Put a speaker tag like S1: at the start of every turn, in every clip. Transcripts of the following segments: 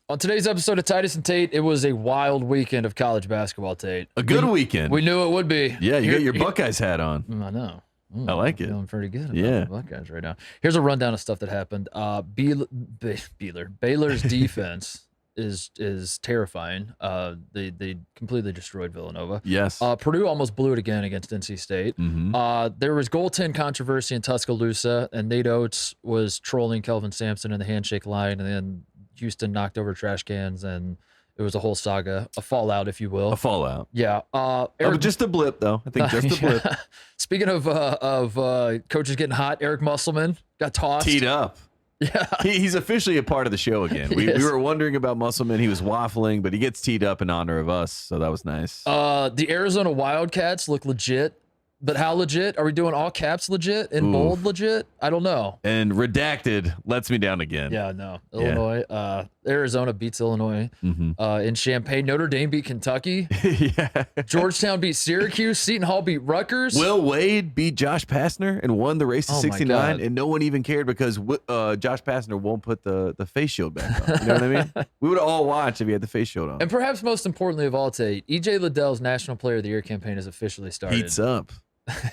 S1: On today's episode of Titus and Tate, it was a wild weekend of college basketball, Tate.
S2: A good weekend.
S1: We knew it would be.
S2: Yeah, you got your Buckeyes hat on.
S1: I know.
S2: I like it.
S1: Feeling pretty good about the Buckeyes right now. Here's a rundown of stuff that happened. Baylor's defense is terrifying. They completely destroyed Villanova.
S2: Yes.
S1: Purdue almost blew it again against NC State.
S2: Mm-hmm.
S1: There was goaltend controversy in Tuscaloosa, and Nate Oats was trolling Kelvin Sampson in the handshake line, and then Houston knocked over trash cans, and it was a whole saga, a fallout, if you will.
S2: A fallout.
S1: Yeah.
S2: Just a blip, though. I think just a blip.
S1: Speaking of coaches getting hot, Eric Musselman got tossed.
S2: Teed up.
S1: Yeah.
S2: He's officially a part of the show again. We were wondering about Musselman. He was waffling, but he gets teed up in honor of us, so that was nice.
S1: The Arizona Wildcats look legit. But how legit? Are we doing all caps legit and bold legit? I don't know.
S2: And redacted lets me down again.
S1: Yeah, no. Illinois. Arizona beats Illinois. In Champaign. Notre Dame beat Kentucky.
S2: Yeah.
S1: Georgetown beat Syracuse. Seton Hall beat Rutgers.
S2: Will Wade beat Josh Pastner and won the race to 69, and no one even cared because Josh Pastner won't put the face shield back on. You know what I mean? We would all watch if he had the face shield on.
S1: And perhaps most importantly of all, Tate, E.J. Liddell's National Player of the Year campaign has officially started.
S2: Heats up.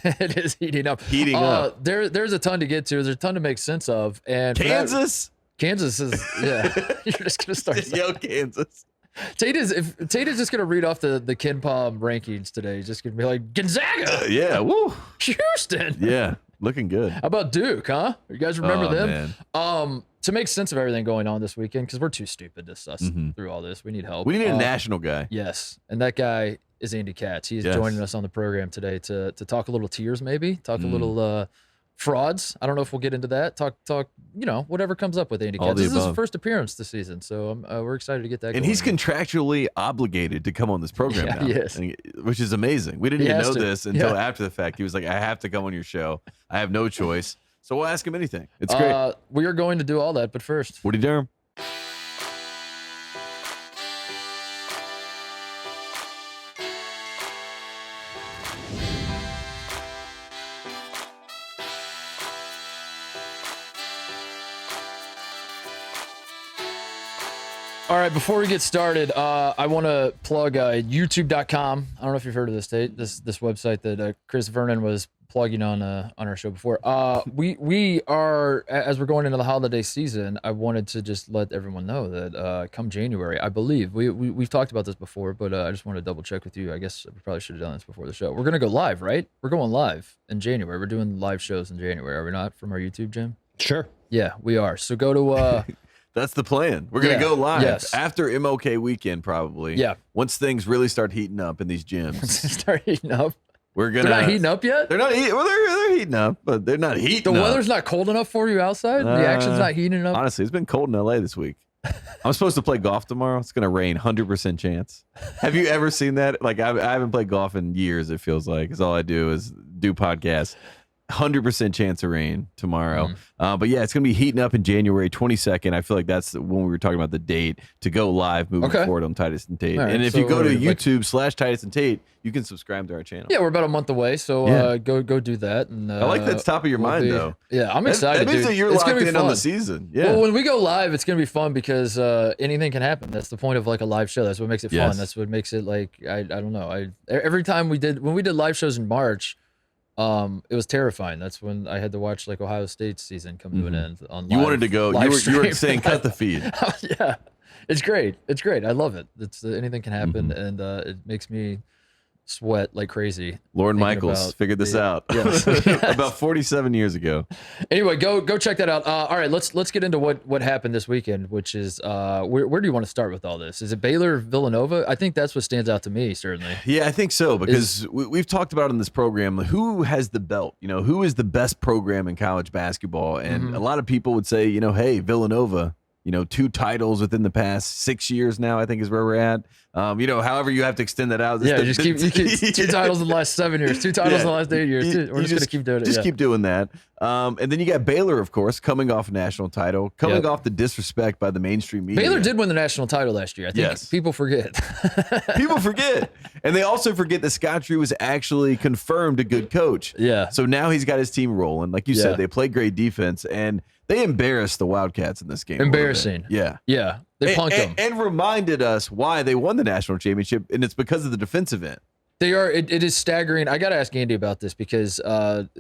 S1: It is heating up.
S2: Heating up.
S1: There's a ton to get to. There's a ton to make sense of. And
S2: Kansas
S1: is you're just gonna start.
S2: Yo, Kansas.
S1: Tate is just gonna read off the Ken Palm rankings today. He's just gonna be like Gonzaga.
S2: Yeah. Woo.
S1: Houston.
S2: Yeah. Looking good.
S1: How about Duke, huh? You guys remember them?
S2: Man.
S1: To make sense of everything going on this weekend, because we're too stupid to suss through all this. We need help.
S2: We need a national guy.
S1: Yes. And that guy is Andy Katz. He's joining us on the program today to talk a little tiers, maybe. Talk a little frauds. I don't know if we'll get into that. Talk, whatever comes up with Andy Katz. This is his first appearance this season, so we're excited to get that going.
S2: And he's contractually obligated to come on this program now.
S1: Yes.
S2: Which is amazing. We didn't even know this until after the fact. He was like, I have to come on your show. I have no choice. So we'll ask him anything. It's great.
S1: We are going to do all that, but first.
S2: Woody Durham.
S1: All right, before we get started, I want to plug YouTube.com. I don't know if you've heard of this, Tate. This website that Chris Vernon was plugging on our show before. We are, as we're going into the holiday season, I wanted to just let everyone know that come January, I believe we've talked about this before, but I just want to double check with you. I guess we probably should have done this before the show. We're gonna go live, right? We're going live in January. We're doing live shows in January, are we not? From our YouTube, Jim?
S3: Sure.
S1: Yeah, we are. So go to.
S2: That's the plan. We're going to go live after MLK weekend, probably.
S1: Yeah.
S2: Once things really start heating up in these gyms.
S1: Start heating up.
S2: We're gonna.
S1: They're not heating up yet?
S2: They're not heating. Well, they're heating up, but they're not heating up.
S1: The weather's not cold enough for you outside? The action's not heating up?
S2: Honestly, it's been cold in LA this week. I'm supposed to play golf tomorrow. It's going to rain, 100% chance. Have you ever seen that? Like, I haven't played golf in years, it feels like. Because all I do is do podcasts. 100% chance of rain tomorrow. But yeah, it's going to be heating up in January 22nd. I feel like that's when we were talking about the date to go live moving forward on Titus and Tate. Right, and if you go to YouTube/Titus and Tate, you can subscribe to our channel.
S1: Yeah, we're about a month away, so go do that. And
S2: I like that's top of your mind, though.
S1: Yeah, I'm excited.
S2: That means that you're
S1: locked
S2: in on the season. Yeah.
S1: Well, when we go live, it's going to be fun because anything can happen. That's the point of like a live show. That's what makes it fun. That's what makes it like I don't know. Every time when we did live shows in March. It was terrifying. That's when I had to watch like Ohio State's season come to an end. On
S2: you wanted to go. You were saying cut the feed.
S1: Yeah, it's great. It's great. I love it. It's anything can happen, and it makes me sweat like crazy.
S2: Lauren Michaels figured this out about 47 years ago.
S1: Anyway, go check that out. All right, let's get into what happened this weekend, which is where do you want to start with all this? Is it Baylor Villanova? I think that's what stands out to me, certainly.
S2: Yeah, I think so, because we've talked about in this program who has the belt, who is the best program in college basketball, and a lot of people would say, hey, Villanova. 2 titles within the past 6 years now, I think is where we're at. However you have to extend that out.
S1: Yeah, just keep 2 titles in the last 7 years, 2 titles in the last 8 years. We're just going to keep doing it.
S2: Just keep doing that. And then you got Baylor, of course, coming off a national title, coming off the disrespect by the mainstream media.
S1: Baylor did win the national title last year. I think people forget.
S2: People forget. And they also forget that Scott Drew was actually confirmed a good coach.
S1: Yeah.
S2: So now he's got his team rolling. Like you said, they play great defense, and they embarrassed the Wildcats in this game.
S1: Embarrassing.
S2: Yeah.
S1: Yeah. They punked them.
S2: And reminded us why they won the national championship, and it's because of the defensive end.
S1: They are. It is staggering. I got to ask Andy about this because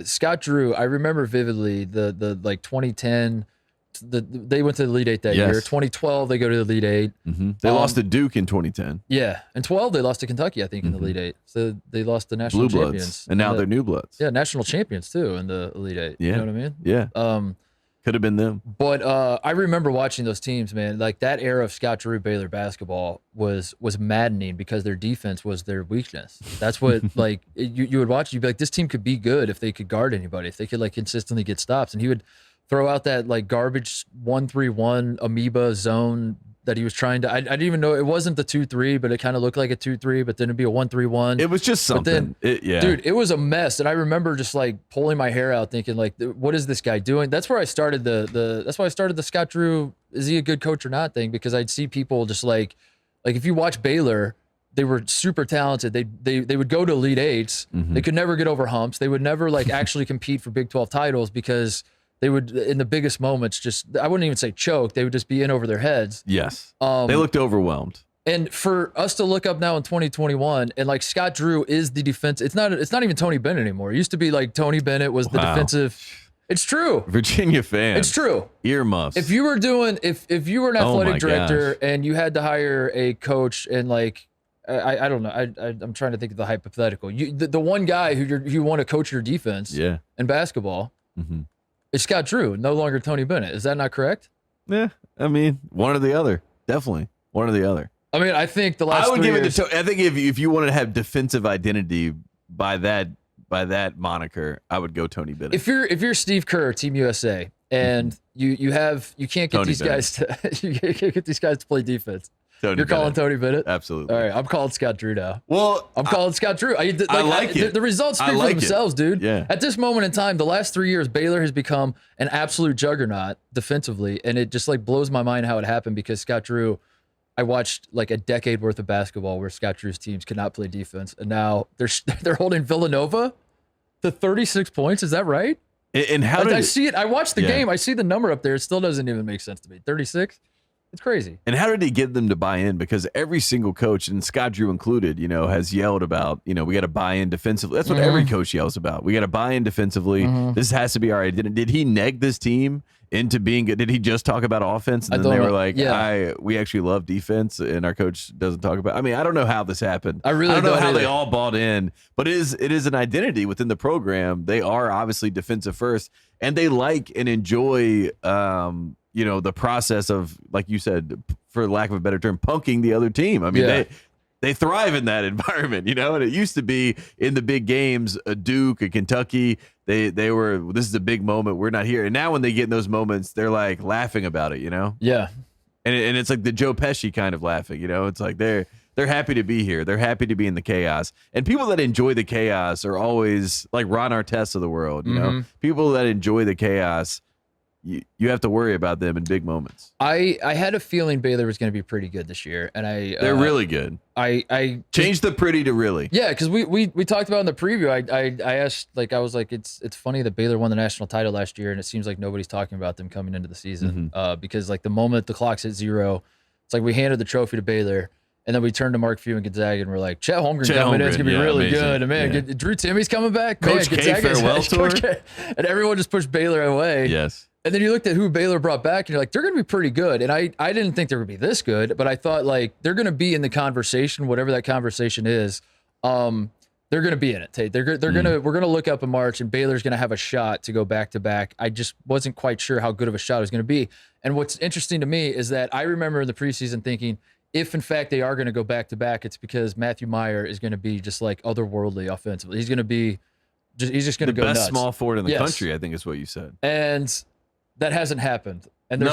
S1: Scott Drew, I remember vividly the like 2010, they went to the Elite Eight that year. 2012, they go to the Elite Eight.
S2: Mm-hmm. They lost to Duke in 2010.
S1: Yeah. And 12, they lost to Kentucky, I think, in the Elite Eight. So they lost the national
S2: Blue
S1: champions.
S2: Bloods. And now they're New Bloods.
S1: Yeah, national champions, too, in the Elite Eight.
S2: Yeah.
S1: You know what I mean?
S2: Yeah. Could have been them.
S1: But I remember watching those teams, man. Like that era of Scott Drew Baylor basketball was maddening because their defense was their weakness. That's what like you would watch. You'd be like, this team could be good if they could guard anybody, if they could like consistently get stops. And he would throw out that like garbage 1-3-1 amoeba zone that he was trying to. I didn't even know it wasn't the 2-3, but it kind of looked like a 2-3. But then it'd be a 1-3-1.
S2: It was just something.
S1: Dude, it was a mess. And I remember just like pulling my hair out, thinking like, what is this guy doing? That's where I started that's why I started the Scott Drew, is he a good coach or not thing? Because I'd see people just like if you watch Baylor, they were super talented. They would go to Elite Eights. Mm-hmm. They could never get over humps. They would never like actually compete for Big 12 titles because they would, in the biggest moments, just, I wouldn't even say choke. They would just be in over their heads.
S2: Yes. They looked overwhelmed.
S1: And for us to look up now in 2021, and like Scott Drew is the defense. It's not even Tony Bennett anymore. It used to be like Tony Bennett was the defensive. It's true.
S2: Virginia fans.
S1: It's true.
S2: Earmuffs.
S1: If you were doing, if you were an athletic director and you had to hire a coach and like, I don't know. I'm trying to think of the hypothetical. The one guy who you want to coach your defense in basketball. Mm-hmm. It's Scott Drew, no longer Tony Bennett. Is that not correct?
S2: Yeah, I mean, one or the other. Definitely, one or the other.
S1: I mean, I think the last.
S2: I would
S1: 3
S2: give
S1: years,
S2: it to. I think if you wanted to have defensive identity by that moniker, I would go Tony Bennett.
S1: If you're Steve Kerr, Team USA, and you can't get
S2: Tony
S1: these
S2: Bennett.
S1: guys to you can't get these guys to play defense.
S2: You're
S1: calling Tony Bennett?
S2: Absolutely.
S1: All right, I'm calling Scott Drew now.
S2: Well,
S1: I'm calling Scott Drew. I like it. The results speak for themselves, dude.
S2: Yeah.
S1: At this moment in time, the last 3 years, Baylor has become an absolute juggernaut defensively, and it just like blows my mind how it happened because Scott Drew, I watched like a decade worth of basketball where Scott Drew's teams could not play defense, and now they're holding Villanova to 36 points. Is that right?
S2: And how did
S1: I see it? I watched the game. I see the number up there. It still doesn't even make sense to me. 36. It's crazy.
S2: And how did he get them to buy in? Because every single coach, and Scott Drew included, has yelled about, we got to buy in defensively. That's what every coach yells about. We got to buy in defensively. This has to be our identity. Did he neg this team into being good? Did he just talk about offense? And then they were like, we actually love defense, and our coach doesn't talk about. I mean, I don't know how this happened.
S1: I don't
S2: know how they all bought in, but it is an identity within the program. They are obviously defensive first, and they like and enjoy the process of, like you said, for lack of a better term, punking the other team. I mean, they thrive in that environment, and it used to be in the big games, a Duke, a Kentucky, they were, this is a big moment, we're not here. And now when they get in those moments, they're like laughing about it,
S1: Yeah.
S2: And it's like the Joe Pesci kind of laughing, it's like they're happy to be here. They're happy to be in the chaos. And people that enjoy the chaos are always like Ron Artest of the world, people that enjoy the chaos, you have to worry about them in big moments.
S1: I had a feeling Baylor was going to be pretty good this year, and
S2: they're really good.
S1: I
S2: changed the pretty to really.
S1: Yeah, because we talked about in the preview. I asked, like, I was like, it's funny that Baylor won the national title last year, and it seems like nobody's talking about them coming into the season. Because like the moment the clock's at 0, it's like we handed the trophy to Baylor. And then we turned to Mark Few and Gonzaga, and we're like, Chet Holmgren coming in. It's going to be really
S2: amazing.
S1: good. And man, Drew Timmy's coming back.
S2: Coach
S1: man,
S2: K farewell tour.
S1: And everyone just pushed Baylor away.
S2: Yes.
S1: And then you looked at who Baylor brought back, and you're like, they're going to be pretty good. And I didn't think they would be this good, but I thought, like, they're going to be in the conversation, whatever that conversation is. They're going to be in it, Tate. We're going to look up in March, and Baylor's going to have a shot to go back to back. I just wasn't quite sure how good of a shot it was going to be. And what's interesting to me is that I remember in the preseason thinking, if in fact they are going to go back to back, it's because Matthew Meyer is going to be just like otherworldly offensively. He's going to be he's just going to go nuts.
S2: The best small forward in the country, I think is what you said.
S1: And that hasn't happened. And they're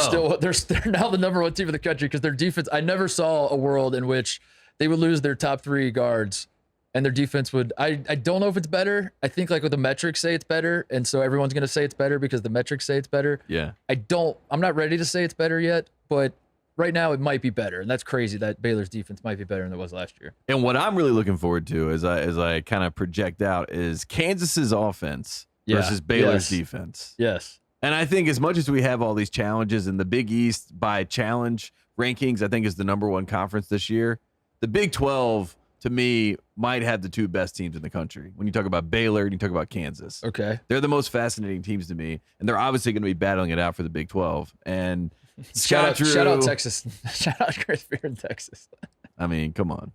S1: now the number 1 team in the country because their defense, I never saw a world in which they would lose their top 3 guards and their defense would, I don't know if it's better. I think like what the metrics say it's better. And so everyone's going to say it's better because the metrics say it's better.
S2: Yeah.
S1: I'm not ready to say it's better yet, but right now it might be better. And that's crazy that Baylor's defense might be better than it was last year.
S2: And what I'm really looking forward to as I kind of project out is Kansas's offense versus Baylor's defense.
S1: Yes.
S2: And I think as much as we have all these challenges in the Big East by challenge rankings, I think is the number one conference this year. The Big 12, to me, might have the two best teams in the country. When you talk about Baylor and you talk about Kansas.
S1: Okay.
S2: They're the most fascinating teams to me. And they're obviously going to be battling it out for the Big 12. And
S1: shout out Texas. Shout out Chris Beer in Texas.
S2: I mean, come on.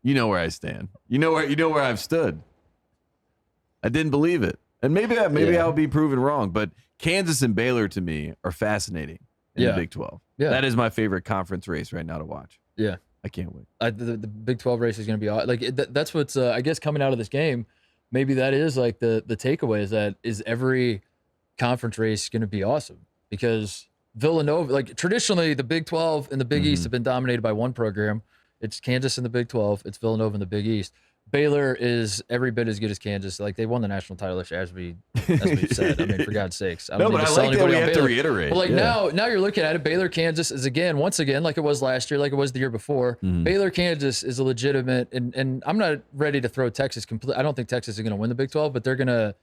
S2: You know where I stand. You know where I've stood. I didn't believe it. And maybe I'll be proven wrong, but Kansas and Baylor to me are fascinating in the Big 12. Yeah. That is my favorite conference race right now to watch.
S1: Yeah.
S2: I can't wait.
S1: The Big 12 race is going to be like that's what's I guess coming out of this game. Maybe that is like the takeaway is every conference race going to be awesome because Villanova, like traditionally the Big 12 and the Big East have been dominated by one program. It's Kansas in the Big 12. It's Villanova in the Big East. Baylor is every bit as good as Kansas. Like they won the national title this year, as we've said. I mean, for God's sakes. I don't
S2: but I like that we have to reiterate.
S1: But like now you're looking at it. Baylor, Kansas is once again, like it was last year, like it was the year before. Baylor, Kansas is a legitimate, and I'm not ready to throw Texas complete. I don't think Texas is going to win the Big 12, but they're going to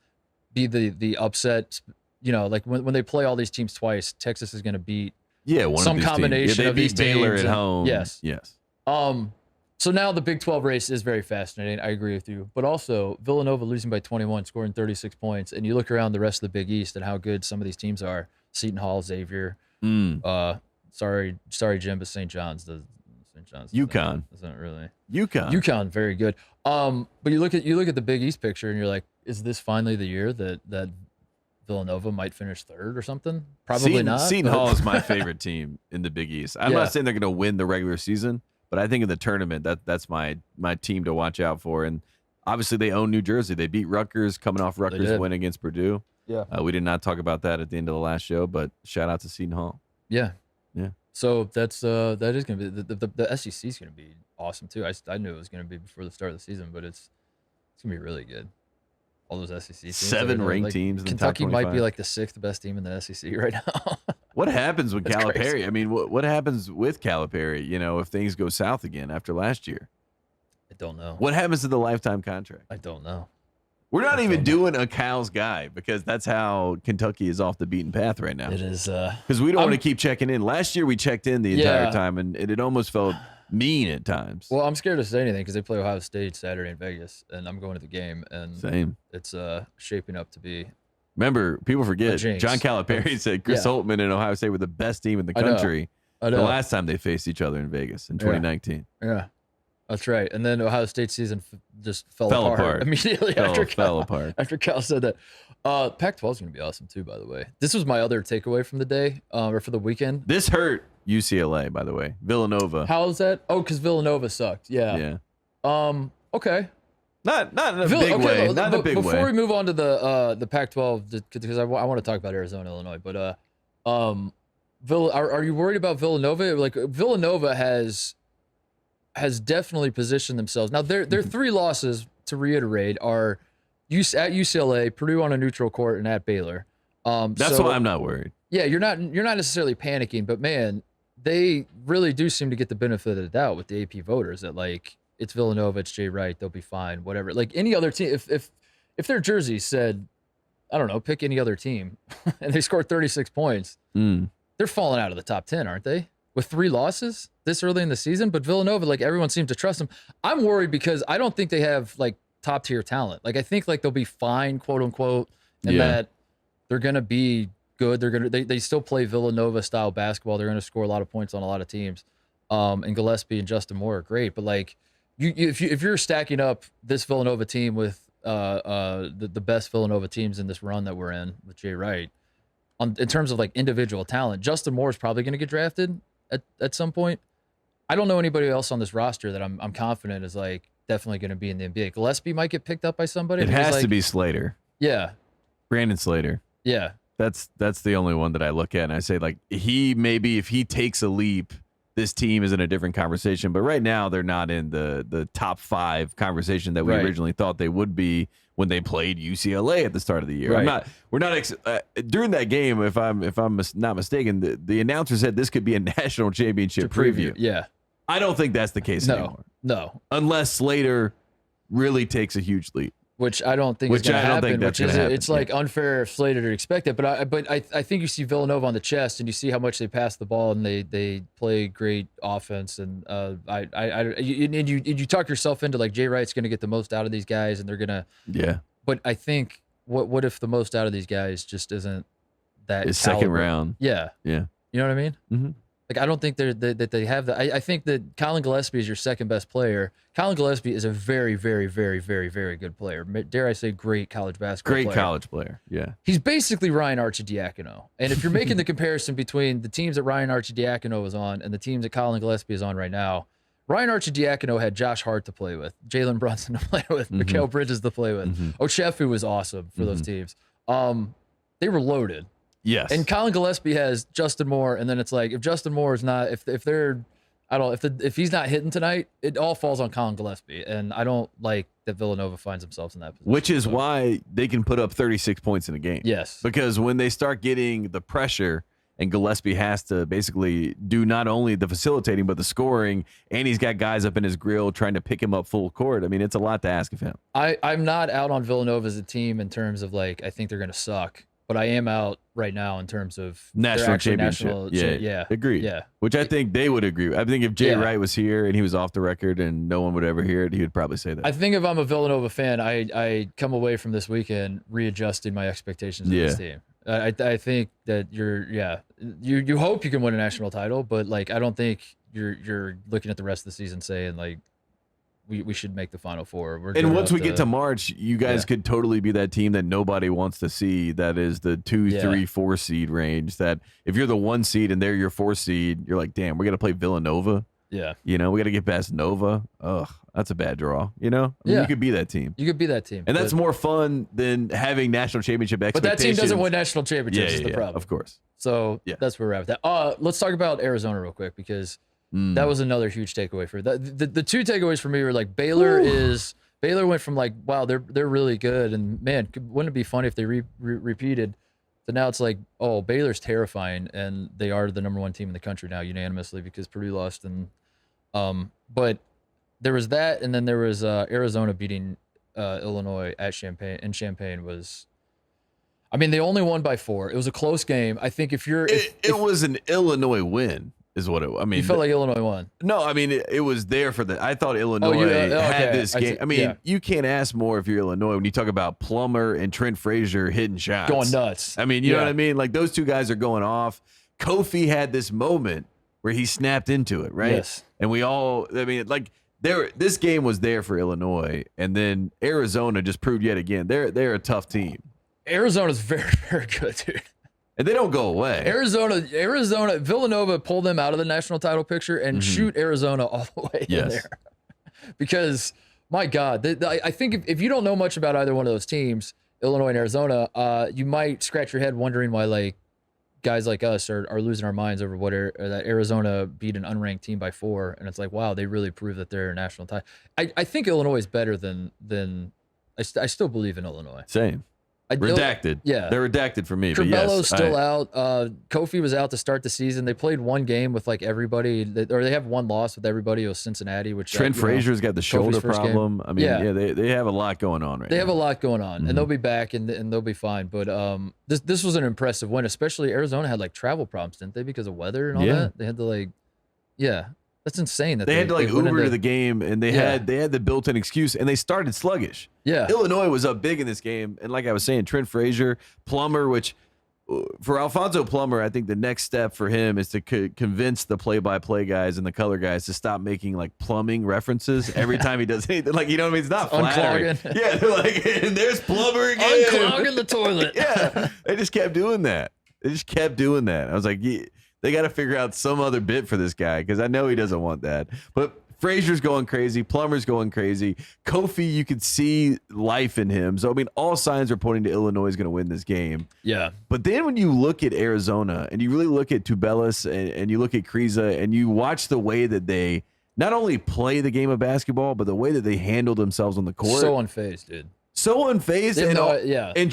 S1: be the upset. You know, like when they play all these teams twice, Texas is going to beat some combination of these teams.
S2: Baylor at home.
S1: Yes. So now the Big 12 race is very fascinating. I agree with you. But also, Villanova losing by 21, scoring 36 points. And you look around the rest of the Big East and how good some of these teams are. Seton Hall, Xavier. Sorry, Jim, but St. John's.
S2: UConn.
S1: Doesn't really.
S2: UConn,
S1: very good. But you look at the Big East picture and you're like, is this finally the year that Villanova might finish third or something? Probably not.
S2: Seton Hall is my favorite team in the Big East. I'm not saying they're going to win the regular season, but I think in the tournament, that's my team to watch out for. And obviously, they own New Jersey. They beat Rutgers, coming off Rutgers' win against Purdue.
S1: Yeah.
S2: We did not talk about that at the end of the last show, but shout out to Seton Hall.
S1: Yeah. So that is going to be the SEC is going to be awesome too. I knew it was going to be before the start of the season, but it's going to be really good. All those SEC teams.
S2: 7 ranked teams.
S1: Kentucky might be like the 6th best team in the SEC right now.
S2: What happens with Calipari?
S1: Crazy.
S2: I mean, what happens with Calipari, if things go south again after last year?
S1: I don't know.
S2: What happens to the lifetime contract?
S1: I don't know.
S2: We're not even doing a Cal's guy because that's how Kentucky is off the beaten path right now.
S1: It is.
S2: Because we don't want to keep checking in. Last year we checked in the entire time, and it almost felt mean at times.
S1: Well, I'm scared to say anything because they play Ohio State Saturday in Vegas, and I'm going to the game, and
S2: Same.
S1: It's shaping up to be.
S2: Remember, people forget, John Calipari said Chris Holtman and Ohio State were the best team in the country
S1: I know.
S2: The last time they faced each other in Vegas in 2019.
S1: Yeah, that's right. And then Ohio State season just fell apart immediately after Cal said that. Pac-12 is going to be awesome too, by the way. This was my other takeaway from the day or for the weekend.
S2: This hurt UCLA, by the way. Villanova.
S1: How is that? Oh, because Villanova sucked. Yeah. Okay.
S2: Not in a big way. Not in a big way.
S1: Before we move on to the Pac-12, because I want to talk about Arizona, Illinois, but are you worried about Villanova? Like Villanova has definitely positioned themselves. Now their 3 losses, to reiterate, are at UCLA, Purdue on a neutral court, and at Baylor.
S2: That's why I'm not worried.
S1: Yeah, you're not necessarily panicking, but man, they really do seem to get the benefit of the doubt with the AP voters that like it's Villanova, it's Jay Wright, they'll be fine, whatever. Like any other team, if their jersey said, I don't know, pick any other team, and they scored 36 points, they're falling out of the top 10, aren't they? With 3 losses this early in the season, but Villanova, like everyone seems to trust them. I'm worried because I don't think they have like top tier talent. Like I think like they'll be fine, quote unquote, and that they're gonna be good. They still play Villanova style basketball. They're gonna score a lot of points on a lot of teams. And Gillespie and Justin Moore are great, but like if you're stacking up this Villanova team with the best Villanova teams in this run that we're in with Jay Wright, in terms of like individual talent, Justin Moore is probably gonna get drafted at some point. I don't know anybody else on this roster that I'm confident is like definitely going to be in the NBA. Gillespie might get picked up by somebody.
S2: It has to be Slater.
S1: Yeah.
S2: Brandon Slater.
S1: Yeah.
S2: That's the only one that I look at and I say like he maybe if he takes a leap, this team is in a different conversation. But right now they're not in the top 5 conversation that we originally thought they would be when they played UCLA at the start of the year.
S1: Right.
S2: During that game, if I'm not mistaken, the announcer said this could be a national championship preview.
S1: Yeah.
S2: I don't think that's the case anymore.
S1: No.
S2: Unless Slater really takes a huge leap.
S1: which I don't think is going to happen. It's like unfair, slated, or expected. But I think you see Villanova on the chest, and you see how much they pass the ball, and they play great offense. And you talk yourself into like Jay Wright's going to get the most out of these guys, and they're going to But I think what if the most out of these guys just isn't that
S2: his second round?
S1: Yeah.
S2: You
S1: know what I mean?
S2: Mm-hmm.
S1: Like, I don't think that they have that. I think that Colin Gillespie is your second best player. Colin Gillespie is a very, very, very, very, very good player. Dare I say, great college basketball player.
S2: College player, yeah.
S1: He's basically Ryan Arcidiacono. And if you're making the comparison between the teams that Ryan Arcidiacono was on and the teams that Colin Gillespie is on right now, Ryan Arcidiacono had Josh Hart to play with, Jalen Brunson to play with, Mikal Bridges to play with. Ochefu was awesome for those teams. They were loaded.
S2: Yes.
S1: And Colin Gillespie has Justin Moore, and then it's like if Justin Moore is not, if he's not hitting tonight, it all falls on Colin Gillespie, and I don't like that Villanova finds themselves in that position.
S2: Which is why they can put up 36 points in a game.
S1: Yes.
S2: Because when they start getting the pressure, and Gillespie has to basically do not only the facilitating but the scoring, and he's got guys up in his grill trying to pick him up full court. I mean, it's a lot to ask of him.
S1: I'm not out on Villanova as a team in terms of like I think they're going to suck. But I am out right now in terms of
S2: national championship. Yeah, agreed.
S1: Yeah,
S2: which I think they would agree. I think if Jay Wright was here and he was off the record and no one would ever hear it, he would probably say that.
S1: I think if I'm a Villanova fan, I come away from this weekend readjusting my expectations of this team. I think that you hope you can win a national title, but like I don't think you're looking at the rest of the season saying like we should make the Final Four.
S2: And once we get to March, you guys could totally be that team that nobody wants to see. That is the 2, 3, 4 seed range. That if you're the 1 seed and they're your 4 seed, you're like, damn, we're gonna play Villanova.
S1: Yeah,
S2: we got to get past Nova. Ugh, that's a bad draw. I mean, you could be that team.
S1: You could be that team,
S2: and that's more fun than having national championship expectations.
S1: But that team doesn't win national championships. Is the problem,
S2: of course.
S1: So that's where we're at with that. Let's talk about Arizona real quick because. That was another huge takeaway for that. The two takeaways for me were like Baylor went from like, wow, they're really good. And man, wouldn't it be funny if they repeated? So now it's like, oh, Baylor's terrifying. And they are the number 1 team in the country now unanimously because Purdue lost. And, but there was that. And then there was Arizona beating Illinois at Champaign was, I mean, they only won by 4. It was a close game. I think it
S2: was an Illinois win. Is what it. I mean,
S1: you felt like Illinois won.
S2: No, I mean it was there for the. I thought Illinois had this game. I mean, you can't ask more if you're Illinois when you talk about Plummer and Trent Frazier hitting shots,
S1: going nuts.
S2: I mean, you know what I mean? Like those two guys are going off. Kofi had this moment where he snapped into it, right?
S1: Yes.
S2: And we all. I mean, like this game was there for Illinois, and then Arizona just proved yet again they're a tough team.
S1: Arizona's very, very good, dude.
S2: And they don't go away.
S1: Arizona, Villanova pulled them out of the national title picture and shoot Arizona all the way in there. Because, my God, I think if you don't know much about either one of those teams, Illinois and Arizona, you might scratch your head wondering why like guys like us are losing our minds over what that Arizona beat an unranked team by 4. And it's like, wow, they really proved that they're a national title. I think Illinois is better than I still believe in Illinois.
S2: Same. Redacted. They're redacted for me.
S1: Carmelo's still out. Kofi was out to start the season. They played one game with like everybody, or they have one loss with everybody. It was Cincinnati, which
S2: Trent Frazier's got the shoulder problem. I mean, they have a lot going on right now.
S1: They have a lot going on, and they'll be back and they'll be fine. But this was an impressive win, especially Arizona had like travel problems, didn't they, because of weather and all that? They had to like, that's insane. That
S2: they had to like Uber to the game, and they had the built-in excuse, and they started sluggish.
S1: Yeah,
S2: Illinois was up big in this game, and like I was saying, Trent Frazier, Plummer, which for Alfonso Plummer, I think the next step for him is to convince the play-by-play guys and the color guys to stop making like plumbing references every time he does anything. Like, you know what I mean? It's not flattering. Yeah, they're like, and there's Plummer again.
S1: Unclogging the toilet.
S2: They just kept doing that. I was like, they got to figure out some other bit for this guy because I know he doesn't want that. But Frazier's going crazy. Plummer's going crazy. Kofi, you could see life in him. So, I mean, all signs are pointing to Illinois is going to win this game.
S1: Yeah.
S2: But then when you look at Arizona and you really look at Tubelis and you look at Kriza and you watch the way that they not only play the game of basketball, but the way that they handle themselves on the court.
S1: So unfazed, dude.
S2: So unfazed and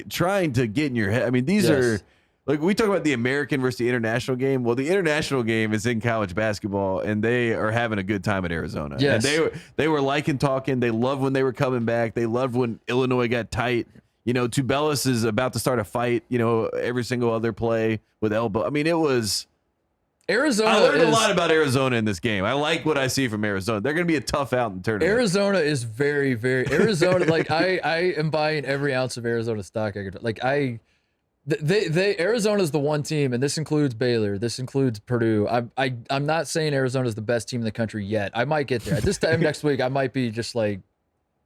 S2: trying to get in your head. I mean, these are... Like, we talk about the American versus the international game. Well, the international game is in college basketball, and they are having a good time at Arizona.
S1: Yes.
S2: And they were liking talking. They loved when they were coming back. They loved when Illinois got tight. You know, Tubelis is about to start a fight, you know, every single other play with elbow. I mean, it was...
S1: Arizona.
S2: I learned a lot about Arizona in this game. I like what I see from Arizona. They're going to be a tough out in the tournament.
S1: Arizona is very, very Arizona. Like I am buying every ounce of Arizona stock I could. Like Arizona is the one team, and this includes Baylor. This includes Purdue. I'm not saying Arizona is the best team in the country yet. I might get there at this time next week. I might be just like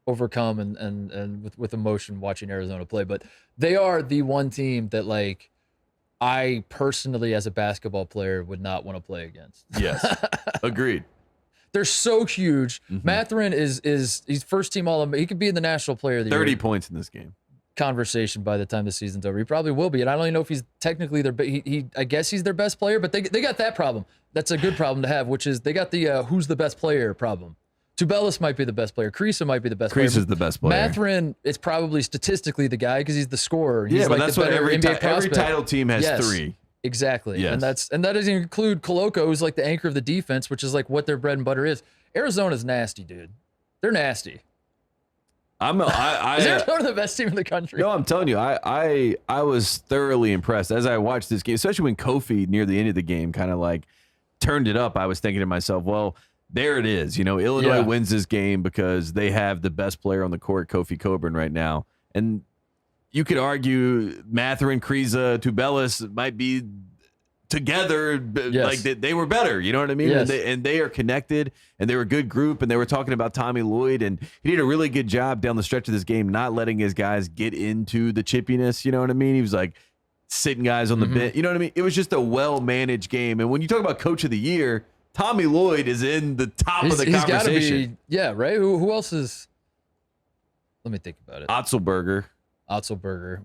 S1: overcome and with emotion watching Arizona play. But they are the one team that like. I personally, as a basketball player, would not want to play against.
S2: Yes, agreed.
S1: They're so huge. Mathurin is he's first team all. He could be in the national player of the
S2: 30
S1: year
S2: points in this game.
S1: Conversation by the time the season's over. He probably will be, and I don't even know if he's technically their. I guess he's their best player, but they got that problem. That's a good problem to have, which is they got the who's the best player problem. Tubelis might be the best player. Kriisa might be the best player.
S2: Kriisa is the best player.
S1: Mathurin is probably statistically the guy because he's the scorer. He's
S2: but
S1: like
S2: that's
S1: the
S2: what
S1: better
S2: every
S1: NBA prospect.
S2: title team has 3.
S1: Exactly.
S2: Yes.
S1: And that doesn't include Koloko, who's like the anchor of the defense, which is like what their bread and butter is. Arizona's nasty, dude. They're nasty. Is Arizona the best team in the country?
S2: No, I'm telling you, I was thoroughly impressed as I watched this game, especially when Kofi near the end of the game kind of like turned it up. I was thinking to myself, well, there it is. You know, Illinois wins this game because they have the best player on the court, Kofi Coburn, right now. And you could argue Mathurin, Kriisa, Tubelis might be together, like they were better. You know what I mean?
S1: Yes.
S2: And they are connected, and they were a good group. And they were talking about Tommy Lloyd, and he did a really good job down the stretch of this game, not letting his guys get into the chippiness. You know what I mean? He was like sitting guys on the bench. You know what I mean? It was just a well-managed game. And when you talk about Coach of the Year, Tommy Lloyd is in the top of the conversation.
S1: He's gotta be, right? Who else is? Let me think about it.
S2: Otzelberger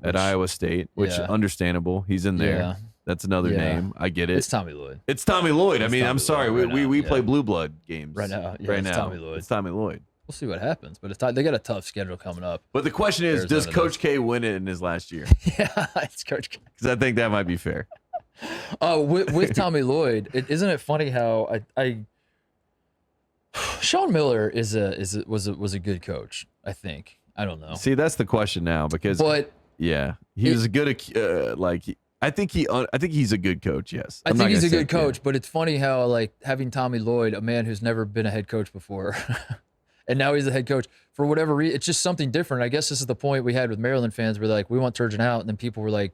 S2: at Iowa State, which understandable. He's in there.
S1: Yeah.
S2: That's another name. I get it.
S1: It's Tommy Lloyd.
S2: I mean, I'm sorry. We play blue blood games
S1: right now. Yeah,
S2: right
S1: it's
S2: now.
S1: Tommy Lloyd.
S2: It's Tommy Lloyd.
S1: We'll see what happens, but they got a tough schedule coming up.
S2: But the question is, does Coach K win it in his last year?
S1: Yeah, it's Coach K.
S2: Because I think that might be fair.
S1: With Tommy Lloyd, isn't it funny how Sean Miller was a good coach, I think. I don't know.
S2: See, that's the question now because he was a good I think he's a good coach. Yes,
S1: I think he's a good coach, but it's funny how like having Tommy Lloyd, a man who's never been a head coach before, and now he's a head coach for whatever reason. It's just something different. I guess this is the point we had with Maryland fans, where like we want Turgeon out, and then people were like,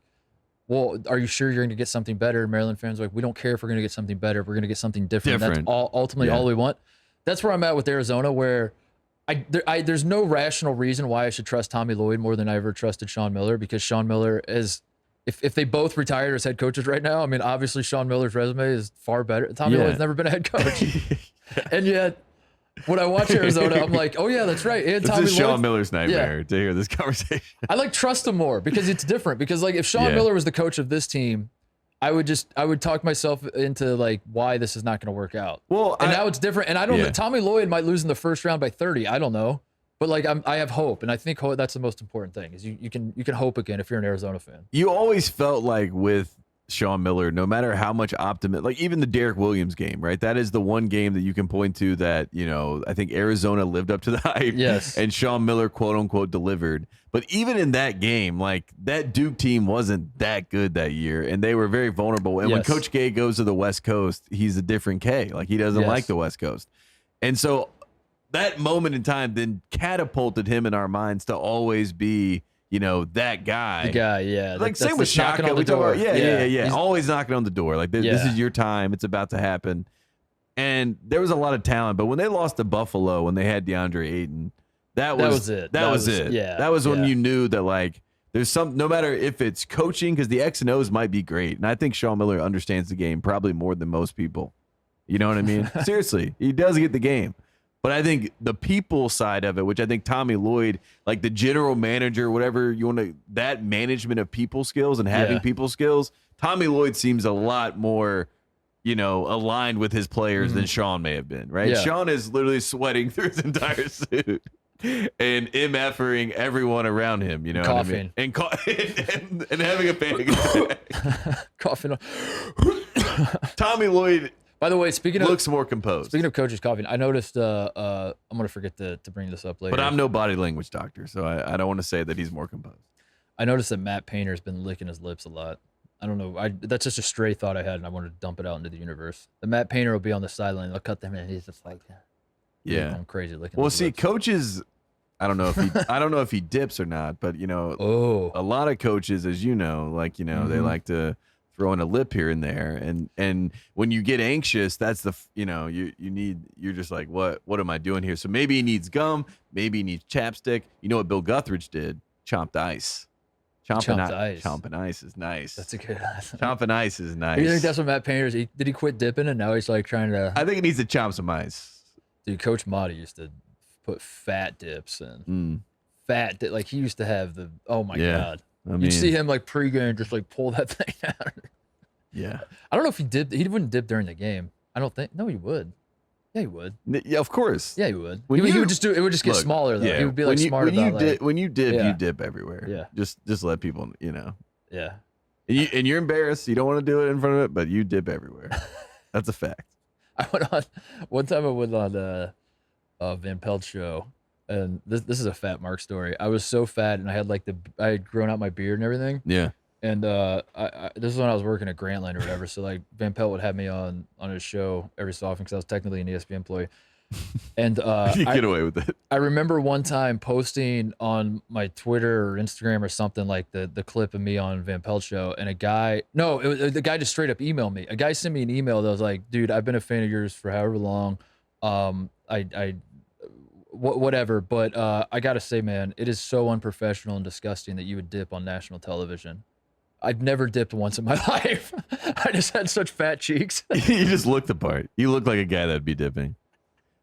S1: "Well, are you sure you're going to get something better?" Maryland fans were like, "We don't care if we're going to get something better. We're going to get something different. That's ultimately all we want." That's where I'm at with Arizona, where there's no rational reason why I should trust Tommy Lloyd more than I ever trusted Sean Miller, because Sean Miller is, if they both retired as head coaches right now, I mean, obviously Sean Miller's resume is far better. Tommy Lloyd's never been a head coach. And yet, when I watch Arizona, I'm like, oh yeah, that's right. And
S2: Tommy Sean Miller's nightmare to hear this conversation.
S1: I like trust him more because it's different. Because like if Sean Miller was the coach of this team, I would talk myself into like why this is not going to work out. Well, and now it's different. And I don't know. Tommy Lloyd might lose in the first round by 30. I don't know. But like I have hope, and I think that's the most important thing. Is you can hope again if you're an Arizona fan.
S2: You always felt like with Sean Miller, no matter how much optimism, like even the Derek Williams game, right? That is the one game that you can point to that, you know, I think Arizona lived up to the hype.
S1: Yes.
S2: And Sean Miller, quote unquote, delivered. But even in that game, like that Duke team wasn't that good that year, and they were very vulnerable. And when Coach K goes to the West Coast, he's a different K. Like he doesn't like the West Coast. And so that moment in time then catapulted him in our minds to always be, you know, that guy.
S1: The guy, yeah.
S2: Like same with Shaka. We talk about, yeah. Always knocking on the door. Like this is your time. It's about to happen. And there was a lot of talent, but when they lost to Buffalo, when they had DeAndre Ayton, that was it. That was it.
S1: Yeah.
S2: That was when you knew that like there's some, no matter if it's coaching, because the X and O's might be great. And I think Sean Miller understands the game probably more than most people. You know what I mean? Seriously, he does get the game. But I think the people side of it, which I think Tommy Lloyd, like the general manager, whatever you want to, that management of people skills and having people skills, Tommy Lloyd seems a lot more, you know, aligned with his players than Sean may have been, right?
S1: Yeah.
S2: Sean is literally sweating through his entire suit. and MFing everyone around him, you know,
S1: Coughing.
S2: what I mean? and having a panic attack.
S1: Coughing.
S2: Tommy Lloyd,
S1: by the way,
S2: looks more composed.
S1: Speaking of coaches coughing, I noticed. I'm gonna forget to bring this up later.
S2: But I'm no body language doctor, so I don't want to say that he's more composed.
S1: I noticed that Matt Painter's been licking his lips a lot. I don't know. That's just a stray thought I had, and I wanted to dump it out into the universe. The Matt Painter will be on the sideline. They'll cut them in, and he's just like, going crazy licking.
S2: Well,
S1: his
S2: see,
S1: lips.
S2: coaches. I don't know if he dips or not, but you know, a lot of coaches, as you know, like they like to throw in a lip here and there, and when you get anxious, that's the you're just like, what am I doing here? So maybe he needs gum, maybe he needs chapstick. You know what Bill Guthridge did? Chomped ice. Chomping ice is nice.
S1: That's a good.
S2: Chomping ice is nice.
S1: You think that's what Matt Painter's? Did he quit dipping and now he's like trying to?
S2: I think he needs to chomp some ice.
S1: Dude, Coach Motti used to put fat dips and like he used to have the. Oh my god! You'd see him like pregame just like pull that thing out.
S2: Yeah.
S1: I don't know if he dipped. He wouldn't dip during the game. I don't think. No, he would. Yeah, he would.
S2: Yeah, of course.
S1: Yeah, he would. He would just do it. Would just get smaller though.
S2: Yeah.
S1: He would be like smart about like.
S2: When you dip, you dip everywhere.
S1: Yeah.
S2: Just let people,
S1: Yeah.
S2: And you're embarrassed. You don't want to do it in front of it, but you dip everywhere. That's a fact.
S1: I went on one time. I went on Van Pelt's show, and this is a fat Mark story. I was so fat, and I had grown out my beard and everything.
S2: Yeah.
S1: And this is when I was working at Grantland or whatever. So like Van Pelt would have me on his show every so often because I was technically an ESPN employee. And
S2: you get away with it.
S1: I remember one time posting on my Twitter or Instagram or something like the clip of me on Van Pelt's show, and the guy just straight up emailed me. A guy sent me an email that was like, "Dude, I've been a fan of yours for however long. Whatever, but I gotta say, man, it is so unprofessional and disgusting that you would dip on national television." I've never dipped once in my life. I just had such fat cheeks.
S2: You just looked the part. You look like a guy that'd be dipping.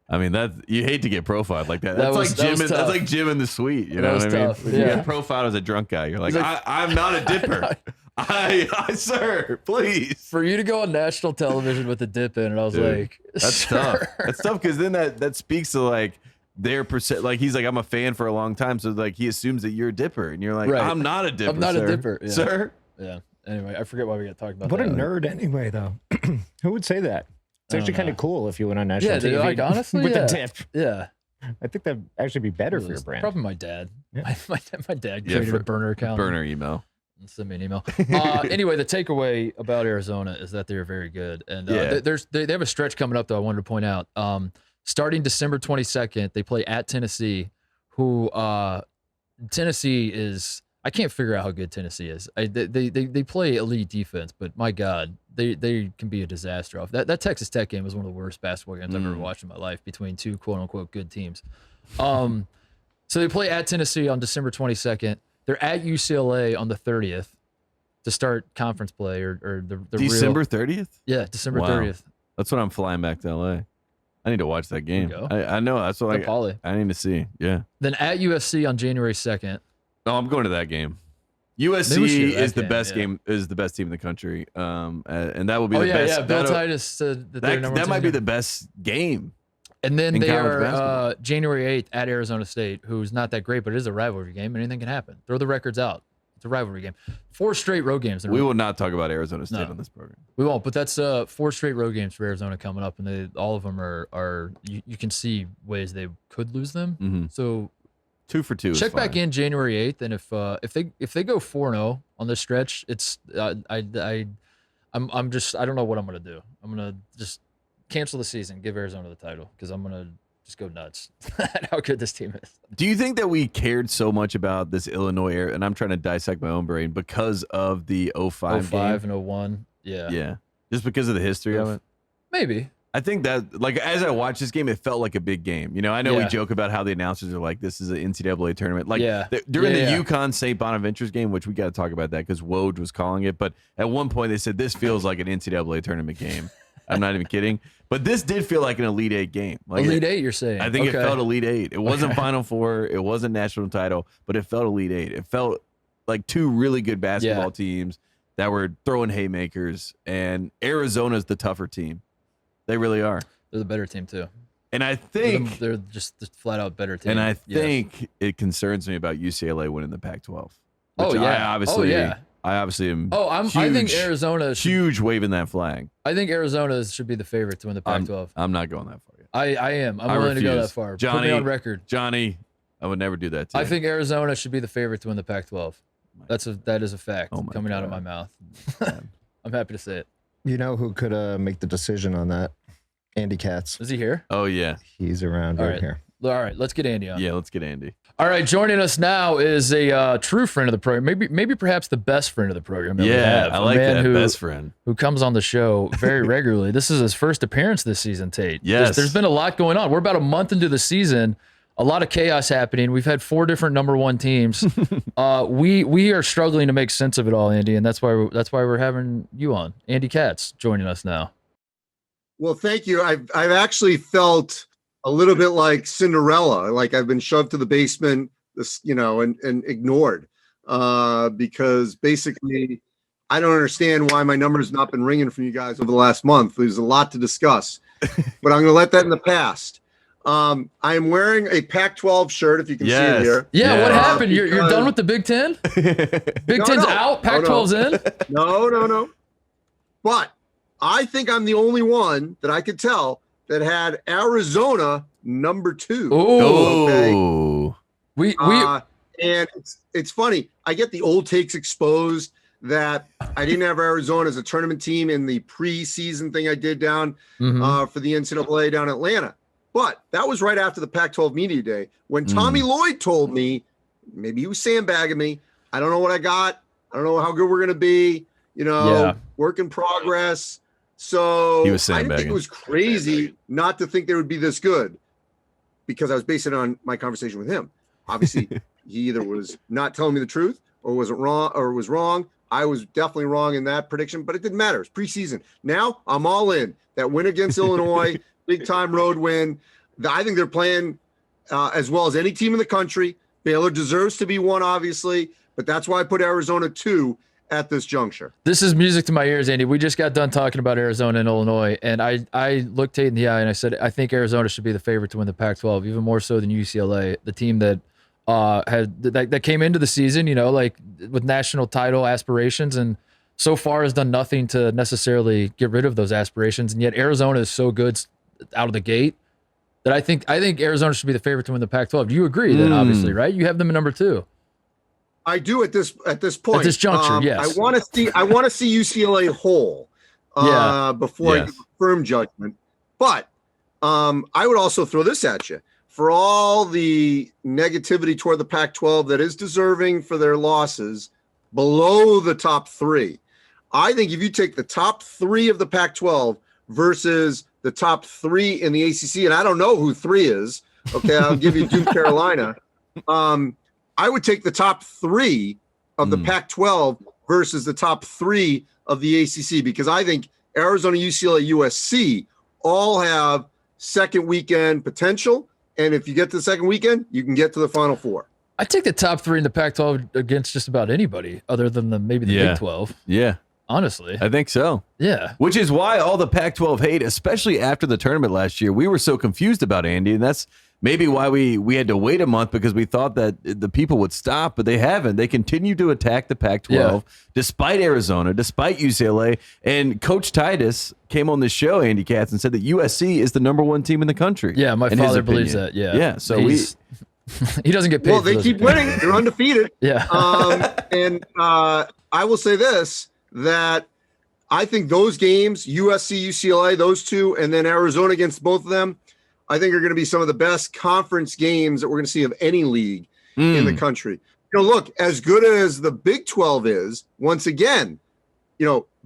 S2: I mean, you hate to get profiled like that. That's like Jim in the suite. You know what I mean? Yeah. You get profiled as a drunk guy. You're like, I'm not a dipper. I sir, please.
S1: For you to go on national television with a dip in, and I was like,
S2: that's tough. That's tough because then that speaks to like their percent. Like he's like, I'm a fan for a long time, so like he assumes that you're a dipper, and you're like, right. I'm not a dipper.
S1: I'm not a dipper,
S2: sir.
S1: Yeah. Anyway, I forget why we got talking about
S3: what
S1: that.
S3: What a nerd anyway, though. Who would say that? It's actually kind of cool if you went on national TV.
S1: Yeah, like, honestly,
S3: with the dip.
S1: Yeah.
S3: I think that'd actually be better for your brand.
S1: Probably my dad.
S3: Yeah.
S1: My dad created a burner account.
S2: Burner email.
S1: Send me an email. Anyway, the takeaway about Arizona is that they're very good. And they have a stretch coming up, though, I wanted to point out. Starting December 22nd, they play at Tennessee, who Tennessee is... I can't figure out how good Tennessee is. They play elite defense, but my God, they can be a disaster. That Texas Tech game was one of the worst basketball games I've ever watched in my life between two quote unquote good teams. So they play at Tennessee on December 22nd. They're at UCLA on the 30th to start conference play or the
S2: December 30th.
S1: Yeah, December 30th.
S2: That's when I'm flying back to LA. I need to watch that game. I know that's what I need to see. Yeah.
S1: Then at USC on January 2nd.
S2: No, I'm going to that game. USC is the best game. Is the best team in the country, and that will be the best.
S1: Yeah, Bill Titus said that
S2: might be the best game.
S1: And then they are January 8th at Arizona State, who's not that great, but it is a rivalry game. Anything can happen. Throw the records out. It's a rivalry game. 4 straight road games.
S2: We will not talk about Arizona State on this program.
S1: We won't, but that's 4 straight road games for Arizona coming up, and all of them are you can see ways they could lose them.
S2: Mm-hmm.
S1: So
S2: 2 for 2.
S1: Check back in January 8th, and if they go 4-0 on this stretch, it's I'm just I don't know what I'm gonna do. I'm gonna just cancel the season, give Arizona the title because I'm gonna just go nuts at how good this team is.
S2: Do you think that we cared so much about this Illinois era, and I'm trying to dissect my own brain because of the 05 game?
S1: And 01? Yeah,
S2: just because of the history of it.
S1: Maybe.
S2: I think that, like, as I watched this game, it felt like a big game. You know, I know we joke about how the announcers are like, this is an NCAA tournament. Like, during the UConn St. Bonaventure's game, which we got to talk about that because Woj was calling it. But at one point, they said, this feels like an NCAA tournament game. I'm not even kidding. But this did feel like an Elite Eight game. Like
S1: Elite Eight, you're saying?
S2: I think it felt Elite Eight. It wasn't Final Four. It wasn't national title. But it felt Elite Eight. It felt like 2 really good basketball teams that were throwing haymakers. And Arizona's the tougher team. They really are.
S1: They're the better team, too.
S2: And I think
S1: they're just flat out better team.
S2: And I think it concerns me about UCLA winning the Pac-12.
S1: Oh yeah.
S2: I obviously am.
S1: I think Arizona
S2: huge waving that flag.
S1: I think Arizona should be the favorite to win the Pac-12.
S2: I'm not going that far yet.
S1: I am. I'm willing to go that far.
S2: Johnny,
S1: put me on record.
S2: Johnny, I would never do that to you.
S1: I think Arizona should be the favorite to win the Pac-12. That is a fact coming out of my mouth. I'm happy to say it.
S3: You know who could make the decision on that? Andy Katz.
S1: Is he here?
S2: Oh yeah,
S3: he's around here.
S1: All right, let's get Andy on.
S2: Yeah, let's get Andy.
S1: All right, joining us now is a true friend of the program, maybe perhaps the best friend of the program. That we have.
S2: I like that, best friend.
S1: Who comes on the show very regularly. This is his first appearance this season, Tate.
S2: Yes.
S1: There's been a lot going on. We're about a month into the season. A lot of chaos happening. We've had 4 different #1 teams. We are struggling to make sense of it all, Andy, and that's why we're having you on. Andy Katz joining us now.
S4: Well, thank you. I've actually felt a little bit like Cinderella, like I've been shoved to the basement, and ignored, because basically I don't understand why my number's not been ringing from you guys over the last month. There's a lot to discuss, but I'm going to let that in the past. I am wearing a Pac-12 shirt, if you can see it here.
S1: Yeah, what happened? You're done with the Big Ten? Big Ten's out, Pac-12's in?
S4: No. But I think I'm the only one that I could tell that had Arizona #2.
S1: Oh,
S4: okay? And it's funny. I get the old takes exposed that I didn't have Arizona as a tournament team in the preseason thing I did down for the NCAA down in Atlanta. But that was right after the Pac-12 Media Day when Tommy Lloyd told me, maybe he was sandbagging me. I don't know what I got. I don't know how good we're going to be. Work in progress. So
S2: he was
S4: I didn't think it was crazy not to think they would be this good, because I was basing it on my conversation with him. Obviously, he either was not telling me the truth or wasn't wrong, or was wrong. I was definitely wrong in that prediction, but it didn't matter. It's preseason. Now I'm all in. That win against Illinois, big time road win. I think they're playing as well as any team in the country. Baylor deserves to be 1, obviously, but that's why I put Arizona 2 at this juncture.
S1: This is music to my ears, Andy. We just got done talking about Arizona and Illinois, and I looked Tate in the eye and I said, I think Arizona should be the favorite to win the Pac-12, even more so than UCLA, the team that that came into the season, with national title aspirations, and so far has done nothing to necessarily get rid of those aspirations. And yet Arizona is so good out of the gate that I think Arizona should be the favorite to win the Pac-12. Do you agree then, obviously, right? You have them at #2.
S4: I do at this point.
S1: At this juncture, yes.
S4: I want to see UCLA whole before I give a firm judgment. But I would also throw this at you. For all the negativity toward the Pac-12 that is deserving for their losses below the top 3, I think if you take the top 3 of the Pac-12 versus the top 3 in the ACC, and I don't know who 3 is. Okay, I'll give you Duke, Carolina. I would take the top 3 of the Pac-12 versus the top 3 of the ACC, because I think Arizona, UCLA, USC all have second weekend potential. And if you get to the second weekend, you can get to the Final Four.
S1: I take the top 3 in the Pac-12 against just about anybody other than maybe the Big 12.
S2: Yeah.
S1: Honestly.
S2: I think so.
S1: Yeah.
S2: Which is why all the Pac-12 hate, especially after the tournament last year, we were so confused about, Andy. And that's maybe why we had to wait a month, because we thought that the people would stop, but they haven't. They continue to attack the Pac-12 despite Arizona, despite UCLA. And Coach Titus came on this show, Andy Katz, and said that USC is the #1 team in the country.
S1: Yeah, my father believes that. Yeah.
S2: Yeah. So
S1: he doesn't get paid.
S4: Well, they keep winning. They're undefeated.
S1: Yeah.
S4: And I will say this, that I think those games, USC, UCLA, those 2, and then Arizona against both of them, I think are going to be some of the best conference games that we're going to see of any league in the country. Look, as good as the Big 12 is, once again,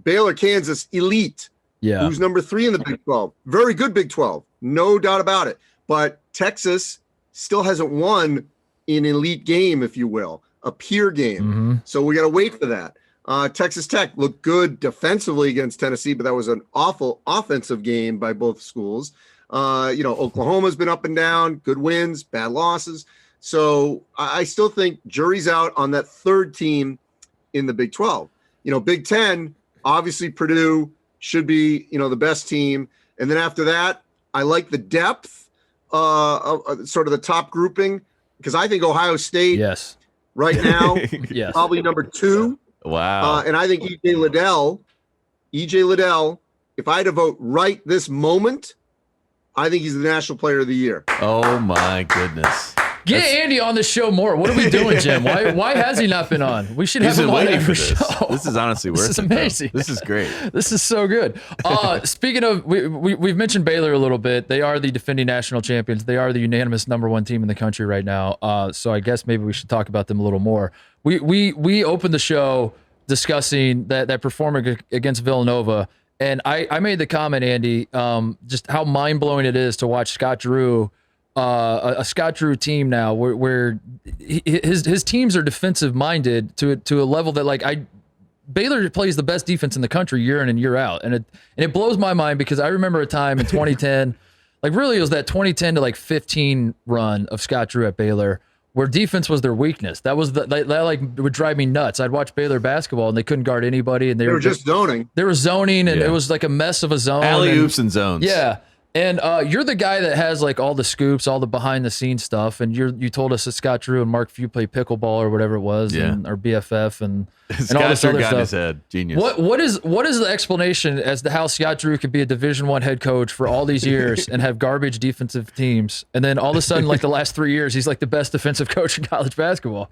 S4: Baylor, Kansas, elite.
S1: Yeah.
S4: Who's #3 in the Big 12? Very good Big 12. No doubt about it. But Texas still hasn't won an elite game, if you will, a peer game. So we got to wait for that. Texas Tech looked good defensively against Tennessee, but that was an awful offensive game by both schools. Oklahoma's been up and down, good wins, bad losses. So I still think jury's out on that 3rd team in the Big 12. Big 10, obviously Purdue should be, the best team. And then after that, I like the depth. sort of the top grouping, because I think Ohio State
S1: Yes.
S4: right now
S1: Yes.
S4: probably number 2.
S2: Wow.
S4: And I think EJ Liddell, if I had to vote right this moment, I think he's the National Player of the Year.
S2: Oh my goodness.
S1: Get Andy on the show more. What are we doing, Jim? Why has he not been on? We should have
S2: He's
S1: him
S2: been
S1: on
S2: waiting
S1: every
S2: for this.
S1: show.
S2: This is honestly worth it.
S1: This is amazing.
S2: This is great.
S1: This is so good. Speaking of, we've mentioned Baylor a little bit. They are the defending national champions. They are the unanimous #1 team in the country right now. So I guess maybe we should talk about them a little more. We opened the show discussing that performance against Villanova, and I made the comment, Andy, just how mind blowing it is to watch Scott Drew. A Scott Drew team now where his teams are defensive minded to a level that Baylor plays the best defense in the country year in and year out. And it blows my mind because I remember a time in 2010, really it was that 2010 to 15 run of Scott Drew at Baylor where defense was their weakness. That was that would drive me nuts. I'd watch Baylor basketball and they couldn't guard anybody and they were
S4: just zoning.
S1: They were zoning and it was like a mess of a zone.
S2: Alley-oops and zones.
S1: Yeah. And you're the guy that has all the scoops, all the behind the scenes stuff. And you told us that Scott Drew and Mark Few play pickleball or whatever it was, or BFF and all this other stuff.
S2: His head. Genius.
S1: What is the explanation as to how Scott Drew could be a Division I head coach for all these years and have garbage defensive teams, and then all of a sudden, the last 3 years, he's the best defensive coach in college basketball?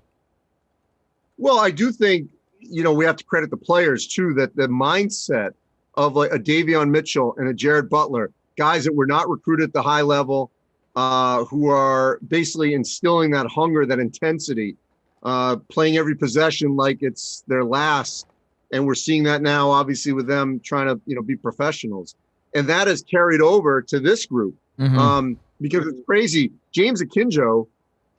S4: Well, I do think we have to credit the players too, that the mindset of a Davion Mitchell and a Jared Butler, guys that were not recruited at the high level, who are basically instilling that hunger, that intensity, playing every possession like it's their last. And we're seeing that now, obviously, with them trying to, be professionals. And that has carried over to this group, because it's crazy. James Akinjo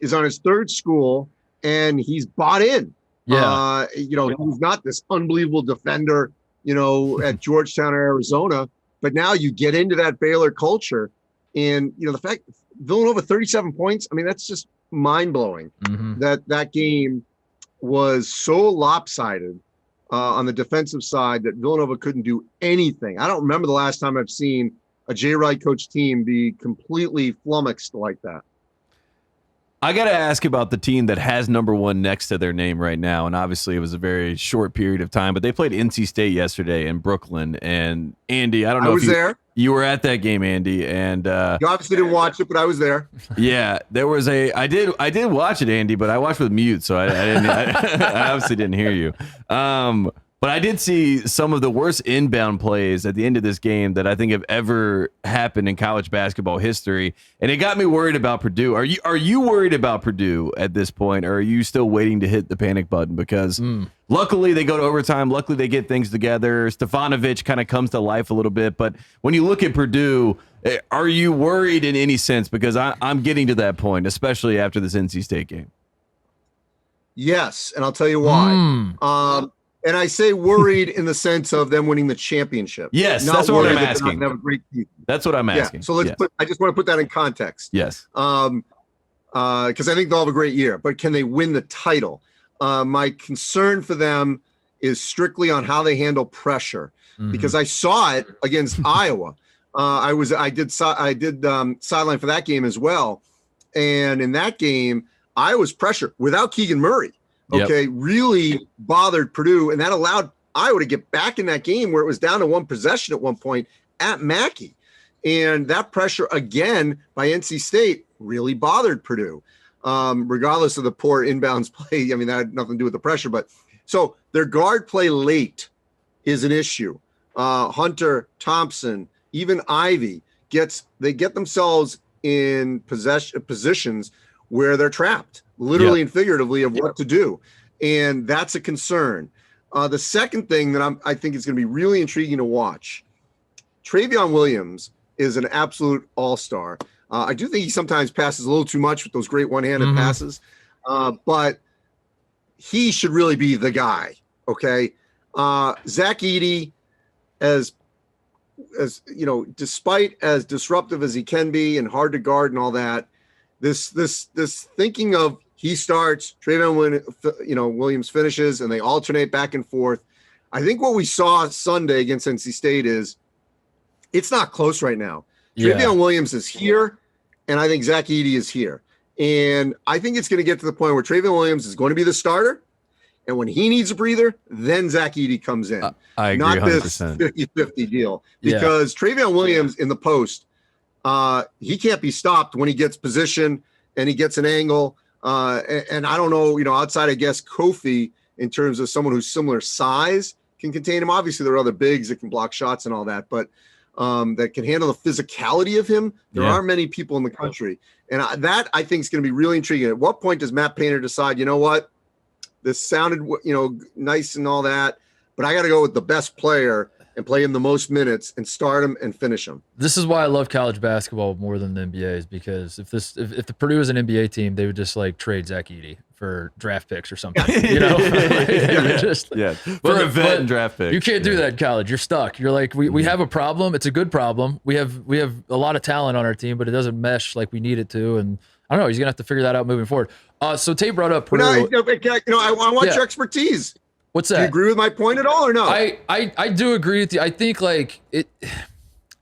S4: is on his 3rd school and he's bought in.
S1: Yeah.
S4: He's not this unbelievable defender, at Georgetown or Arizona. But now you get into that Baylor culture, and the fact Villanova 37 points. I mean, that's just mind blowing. That game was so lopsided on the defensive side that Villanova couldn't do anything. I don't remember the last time I've seen a Jay Wright coach team be completely flummoxed like that.
S2: I got to ask about the team that has #1 next to their name right now. And obviously it was a very short period of time, but they played NC State yesterday in Brooklyn. And Andy, I don't know
S4: I was there.
S2: You were at that game, Andy. And
S4: you obviously didn't watch it, but I was there.
S2: Yeah, there was I did watch it, Andy, but I watched with mute. So I didn't, I obviously didn't hear you. But I did see some of the worst inbound plays at the end of this game that I think have ever happened in college basketball history, and it got me worried about Purdue. Are you worried about Purdue at this point, or are you still waiting to hit the panic button? Because luckily they go to overtime. Luckily they get things together. Stefanovic kind of comes to life a little bit. But when you look at Purdue, are you worried in any sense? Because I'm getting to that point, especially after this NC State game.
S4: Yes, and I'll tell you why. And I say worried in the sense of them winning the championship.
S2: Yes,
S4: not
S2: that's what I'm
S4: that
S2: asking.
S4: Have a great season.
S2: That's what I'm asking.
S4: Yeah, so I just want to put that in context.
S2: Yes.
S4: Because I think they'll have a great year, but can they win the title? My concern for them is strictly on how they handle pressure, because I saw it against Iowa. I did sideline for that game as well, and in that game, Iowa's pressure without Keegan Murray. Really bothered Purdue, and that allowed Iowa to get back in that game where it was down to one possession at one point at Mackey. And that pressure again by NC State really bothered Purdue, regardless of the poor inbounds play. I mean, that had nothing to do with the pressure, but so their guard play late is an issue. Hunter, Thompson, even Ivy get themselves in positions where they're trapped, literally and figuratively, of what to do. And that's a concern. The second thing that I think is going to be really intriguing to watch, Travion Williams is an absolute all-star. I do think he sometimes passes a little too much with those great one-handed passes, but he should really be the guy, okay? Zach Edey, as despite as disruptive as he can be and hard to guard and all that, this thinking of he starts, Travion Williams finishes, and they alternate back and forth. I think what we saw Sunday against NC State is it's not close right now. Yeah. Travion Williams is here, and I think Zach Edey is here. And I think it's going to get to the point where Travion Williams is going to be the starter. And when he needs a breather, then Zach Edey comes in.
S2: I agree,
S4: not
S2: 100%.
S4: this 50-50 deal. Because Travion Williams in the post, he can't be stopped when he gets position and he gets an angle. And I don't know, outside, I guess, Kofi, in terms of someone who's similar size, can contain him. Obviously, there are other bigs that can block shots and all that, but that can handle the physicality of him. There aren't many people in the country. And that, I think, is going to be really intriguing. At what point does Matt Painter decide, you know what, this sounded, nice and all that, but I got to go with the best player and play him the most minutes and start him and finish him.
S1: This is why I love college basketball more than the NBA, is because if the Purdue was an NBA team, they would just like trade Zach Edey for draft picks or something. For
S2: a vet and draft pick.
S1: You can't do that in college. You're stuck. You're like, we have a problem. It's a good problem. We have a lot of talent on our team, but it doesn't mesh like we need it to. And I don't know. He's gonna have to figure that out moving forward. So Tate brought up Purdue.
S4: I want your expertise.
S1: What's that?
S4: Do you agree with my point at all or no?
S1: I do agree with you. I think like it.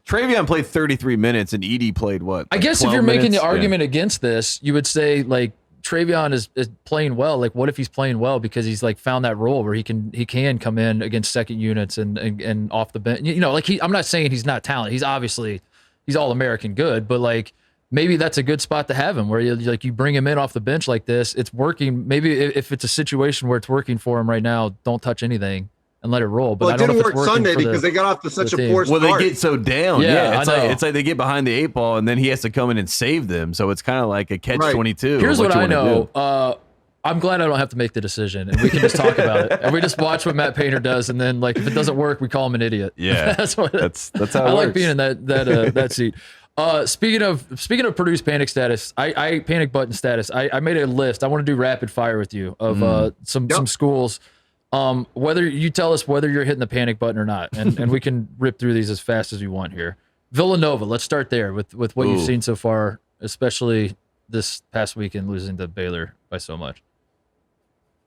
S2: Travion played 33 minutes and Edey played what?
S1: I guess if you're making the argument against this, you would say like Travion is playing well. Like, what if he's playing well because he's like found that role where he can come in against second units and off the bench. I'm not saying he's not talented. He's all American good, but like maybe that's a good spot to have him where you bring him in off the bench like this. It's working. Maybe if it's a situation where it's working for him right now, don't touch anything and let it roll. But
S4: it didn't work Sunday because they got off to such a poor start.
S2: Well, they get so down.
S1: Yeah,
S2: it's like they get behind the 8 ball and then he has to come in and save them. So it's kind of like a catch-22.
S1: Here's what I know. I'm glad I don't have to make the decision and we can just talk about it. And we just watch what Matt Painter does. And then like, if it doesn't work, we call him an idiot.
S2: Yeah.
S1: that's
S2: how it works.
S1: I like being in that seat. Speaking of Purdue's panic status, I panic button status. I made a list. I want to do rapid fire with you of some schools. Whether you tell us whether you're hitting the panic button or not, and we can rip through these as fast as you want here. Villanova, let's start there with what you've seen so far, especially this past weekend losing to Baylor by so much.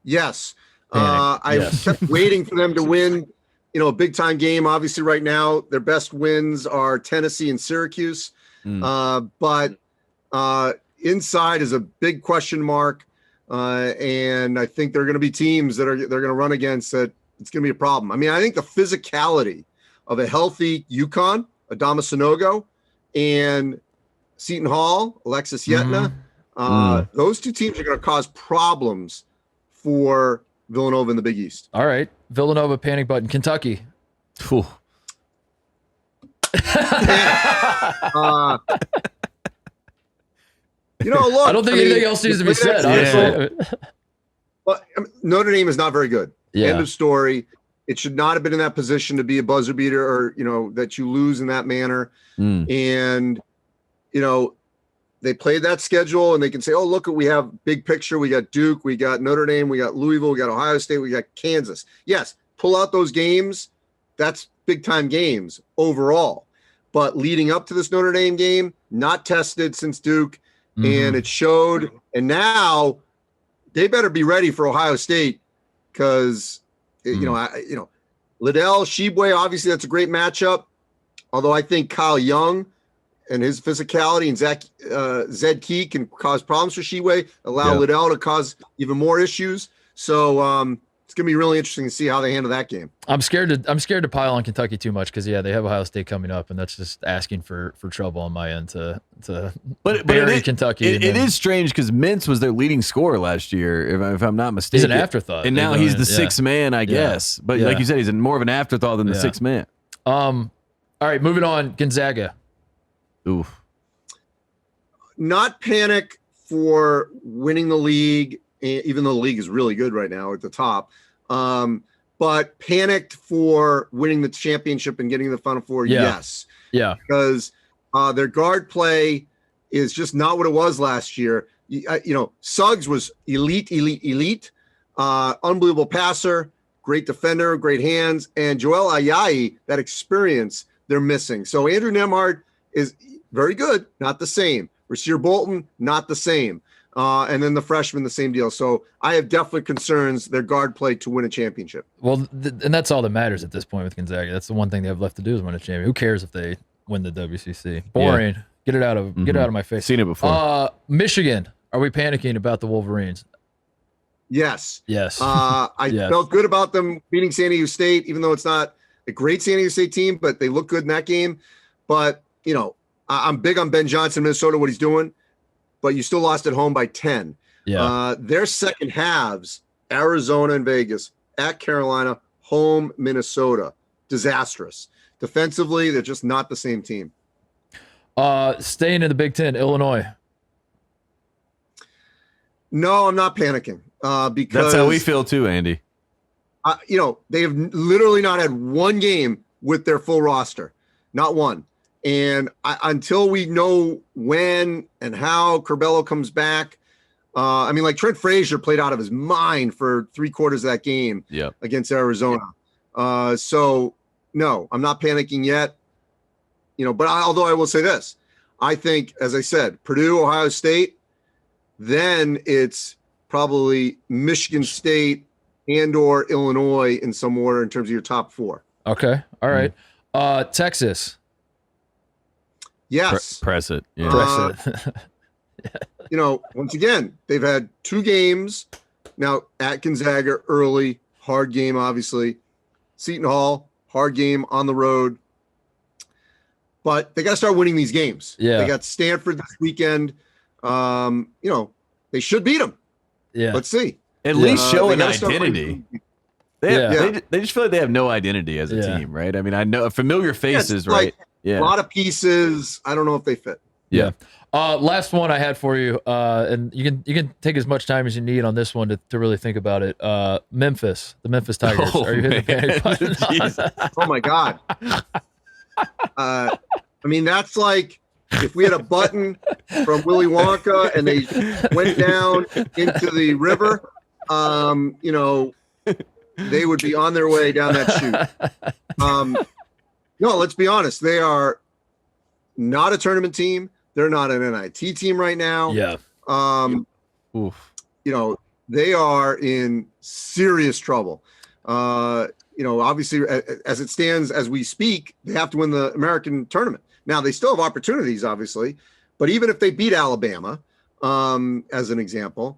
S4: Yes. I kept waiting for them to win, a big time game. Obviously right now their best wins are Tennessee and Syracuse. But inside is a big question mark. And I think there are going to be teams that they're going to run against that it's going to be a problem. I mean, I think the physicality of a healthy UConn, Adama Sanogo, and Seton Hall, Alexis Yetna, those two teams are going to cause problems for Villanova in the Big East.
S1: All right. Villanova panic button. Kentucky.
S4: Look,
S1: I don't think anything else needs to be said, honestly.
S4: Well, Notre Dame is not very good. End of story. It should not have been in that position to be a buzzer beater or, that you lose in that manner. And, they played that schedule and they can say, oh, look, we have big picture. We got Duke, we got Notre Dame, we got Louisville, we got Ohio State, we got Kansas. Yes, pull out those games. That's big time games overall. But leading up to this Notre Dame game, not tested since Duke. And it showed. And now they better be ready for Ohio State because, Liddell, Sheboy, obviously that's a great matchup. Although I think Kyle Young and his physicality and Zed Key can cause problems for Sheboy, allow Liddell to cause even more issues. So it's going to be really interesting to see how they handle that game.
S1: I'm scared to pile on Kentucky too much because they have Ohio State coming up, and that's just asking for trouble on my end to bury Kentucky.
S2: It is strange because Mintz was their leading scorer last year, if I'm not mistaken.
S1: He's an afterthought,
S2: and now he's the sixth man, I guess. But like you said, he's more of an afterthought than the sixth man.
S1: All right, moving on. Gonzaga.
S2: Oof.
S4: Not panic for winning the league, even though the league is really good right now at the top. But panicked for winning the championship and getting the Final Four, yes. Yeah. Because their guard play is just not what it was last year. Suggs was elite, unbelievable passer, great defender, great hands, and Joel Ayayi, that experience they're missing. So Andrew Nembhard is very good, not the same. Rasir Bolton, not the same. And then the freshman, the same deal. So I have definitely concerns their guard play to win a championship.
S1: Well, and that's all that matters at this point with Gonzaga. That's the one thing they have left to do is win a championship. Who cares if they win the WCC? Boring. Get it out of my face.
S2: Seen it before.
S1: Michigan. Are we panicking about the Wolverines?
S4: Yes.
S1: Yes.
S4: I felt good about them beating San Diego State, even though it's not a great San Diego State team, but they look good in that game. But, I'm big on Ben Johnson, Minnesota, what he's doing, but you still lost at home by 10.
S1: Yeah.
S4: Their second halves, Arizona and Vegas, at Carolina, home Minnesota, disastrous. Defensively, they're just not the same team.
S1: Staying in the Big Ten, Illinois.
S4: No, I'm not panicking because
S2: that's how we feel too, Andy.
S4: They have literally not had one game with their full roster, not one. And until we know when and how Curbelo comes back, Trent Frazier played out of his mind for 3/4 of that game against Arizona. So no, I'm not panicking yet. But although I will say this, I think, as I said, Purdue, Ohio State, then it's probably Michigan State and or Illinois in some order in terms of your top 4.
S1: Okay. All right. Texas.
S4: Yes.
S2: Press it. Yeah.
S1: Press it.
S4: Once again, they've had 2 games now at Gonzaga early, hard game, obviously. Seton Hall, hard game on the road. But they got to start winning these games.
S1: Yeah.
S4: They got Stanford this weekend. They should beat them.
S1: Yeah.
S4: Let's see.
S2: At least show an identity. They just feel like they have no identity as a team, right? I mean, I know familiar faces, right?
S4: A lot of pieces. I don't know if they fit.
S1: Yeah. Last one I had for you, and you can take as much time as you need on this one to really think about it. Memphis, the Memphis Tigers.
S2: Oh,
S1: are you hitting the panic button?
S4: Oh my God. That's like if we had a button from Willy Wonka and they went down into the river, they would be on their way down that chute. No, let's be honest. They are not a tournament team. They're not an NIT team right now.
S1: Yeah.
S4: They are in serious trouble. Obviously, as it stands, as we speak, they have to win the American tournament. Now, they still have opportunities, obviously, but even if they beat Alabama, as an example,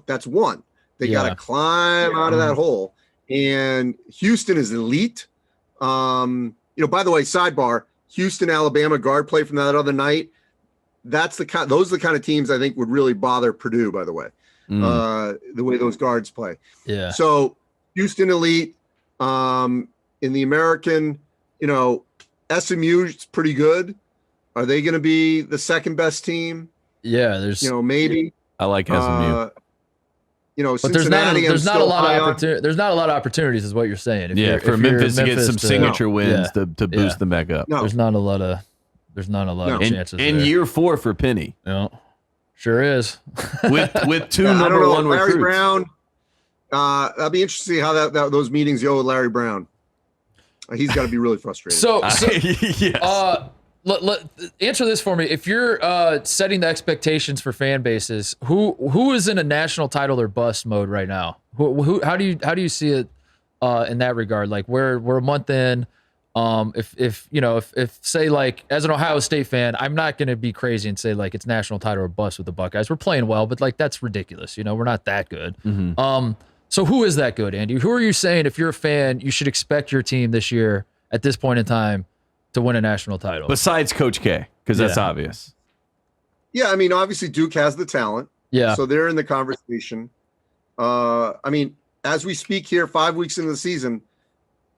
S4: that's one. They got to climb out of that hole. And Houston is elite. By the way, sidebar, Houston, Alabama guard play from that other night. Those are the kind of teams I think would really bother Purdue, by the way, the way those guards play.
S1: Yeah.
S4: So Houston elite, in the American, SMU is pretty good. Are they going to be the second best team?
S1: Yeah. There's,
S4: maybe.
S2: I like SMU.
S1: But there's not a lot of opportunities, is what you're saying.
S2: For Memphis to get some signature wins to boost them back up.
S4: No.
S1: There's not a lot of chances.
S2: In year 4 for Penny.
S1: No, sure is.
S2: with 2 number 1
S4: Larry
S2: recruits.
S4: Brown. That'll be interesting to see how those meetings go with Larry Brown. He's got to be really frustrated.
S1: So
S2: yes.
S1: Answer this for me. If you're setting the expectations for fan bases, who is in a national title or bust mode right now? How do you see it in that regard? Like we're a month in. If say like as an Ohio State fan, I'm not going to be crazy and say like it's national title or bust with the Buckeyes. We're playing well, but like that's ridiculous. We're not that good.
S2: Mm-hmm.
S1: So who is that good, Andy? Who are you saying if you're a fan, you should expect your team this year at this point in time to win a national title?
S2: Besides Coach K, because that's obvious.
S4: Yeah, obviously Duke has the talent.
S1: Yeah.
S4: So they're in the conversation. As we speak here, 5 weeks into the season,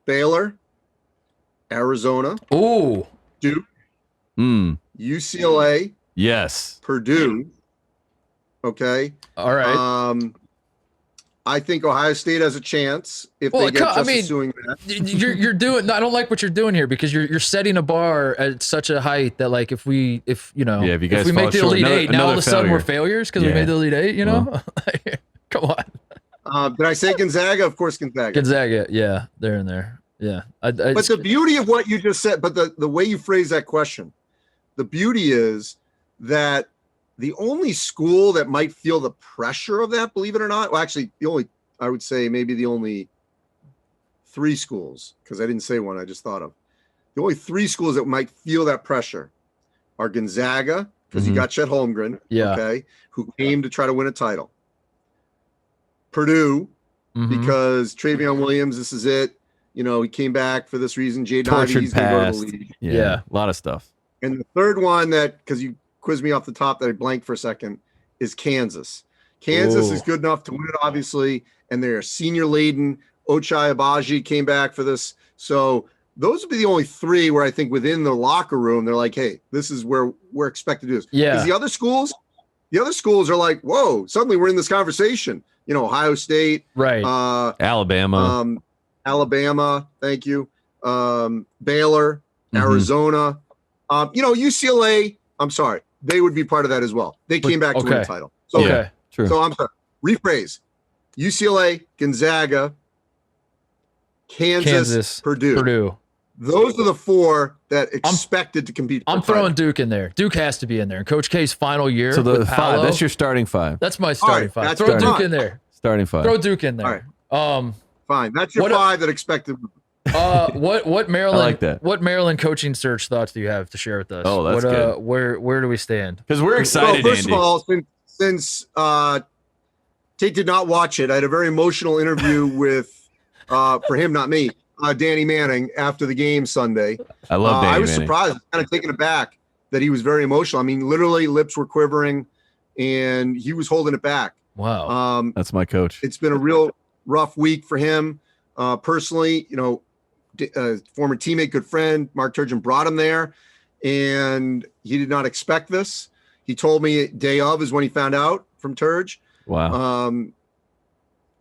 S4: Baylor, Arizona, Duke, UCLA,
S2: yes,
S4: Purdue. Okay.
S1: All right.
S4: I think Ohio State has a chance if they get Justice doing that.
S1: You're doing. I don't like what you're doing here because you're setting a bar at such a height that like if we make the Elite Eight, now all of a sudden we're failures because we made the Elite Eight. Come on.
S4: Did I say Gonzaga? Of course, Gonzaga.
S1: Gonzaga, yeah, they're in there. Yeah.
S4: But the beauty of what you just said, but the way you phrase that question, the beauty is that the only school that might feel the pressure of that, believe it or not, well, actually, I would say maybe the only 3 schools, because I didn't say one, I just thought of. The only 3 schools that might feel that pressure are Gonzaga, because you got Chet Holmgren, okay, who came to try to win a title. Purdue, because Travion Williams, this is it. You know, he came back for this reason. Jaden Ivey, he's going to go to the league.
S2: Yeah, a lot of stuff.
S4: And the third one that, because you quizzed me off the top that I blanked for a second, is Kansas. Kansas is good enough to win it, obviously, and they're senior laden. Ochai Abaji came back for this. So those would be the only three where I think within the locker room, they're like, hey, this is where we're expected to do this.
S1: Yeah.
S4: Because the other schools are like, whoa, suddenly we're in this conversation. You know, Ohio State.
S1: Right.
S2: Alabama.
S4: Alabama. Thank you. Baylor, Arizona. You know, UCLA, I'm sorry. They would be part of that as well. They came back to win the title. So,
S2: true.
S4: So I'm sorry. Rephrase. UCLA, Gonzaga, Kansas, Purdue. Those are the four that expected to compete.
S1: I'm throwing Duke in there. Duke has to be in there. Coach K's final year.
S2: So the five, that's your starting five.
S1: That's my starting five. Throw Duke in there.
S2: Starting five.
S1: Throw Duke in there.
S4: All right. Fine. That's your five that expected.
S1: What Maryland?
S2: I like that.
S1: What Maryland coaching search thoughts do you have to share with us?
S2: Oh, that's good.
S1: Where do we stand?
S2: Because we're excited.
S4: Well, first of all, since Tate did not watch it, I had a very emotional interview with, for him, not me, Danny Manning after the game Sunday.
S2: I love Danny
S4: I was
S2: Manning.
S4: surprised, kind of taken aback that he was very emotional. I mean, literally lips were quivering, and he was holding it back.
S1: Wow.
S2: That's my coach.
S4: It's been a real rough week for him. Personally, you know, former teammate, good friend, Mark Turgeon brought him there, and he did not expect this. He told me day of is when he found out from Turge.
S2: Wow.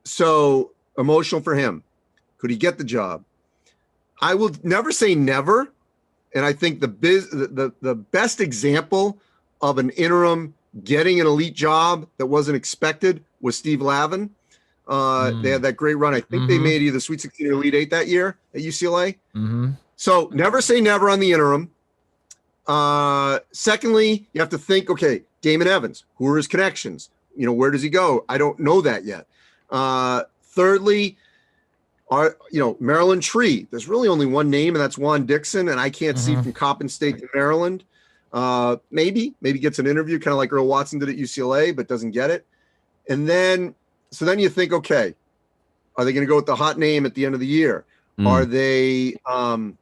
S4: So emotional for him. Could he get the job? I will never say never. And I think the best example of an interim getting an elite job that wasn't expected was Steve Lavin. They had that great run. I think they made either Sweet 16 or Elite 8 that year at UCLA. So never say never on the interim. Secondly, you have to think, okay, Damon Evans, who are his connections? You know, where does he go? I don't know that yet. Thirdly, Maryland Tree. There's really only one name, and that's Juan Dixon, and I can't see from Coppin State to Maryland. Maybe gets an interview, kind of like Earl Watson did at UCLA, but doesn't get it. And then you think, okay, are they going to go with the hot name at the end of the year? Are they going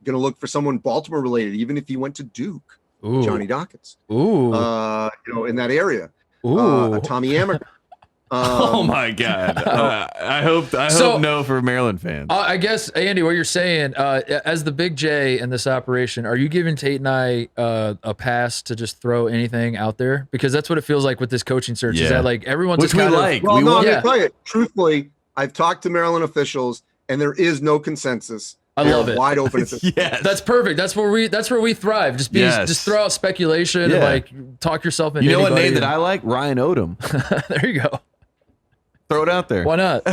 S4: to look for someone Baltimore related, even if he went to Duke? Johnny Dawkins. In that area. Tommy Amaker.
S2: Oh my God! I hope no for Maryland fans.
S1: I guess Andy, what you're saying, as the big J in this operation, are you giving Tate and I a pass to just throw anything out there? Because that's what it feels like with this coaching search. Is that like everyone's
S2: which we like?
S4: Well, no, I'm gonna tell you truthfully. I've talked to Maryland officials, and there is no consensus.
S1: I love it.
S4: Wide open.
S2: Yes.
S1: That's perfect. That's where we thrive. Just throw out speculation and like talk yourself into.
S2: You know what name that I like? Ryan Odom.
S1: There you go.
S2: Throw it out there.
S1: Why not?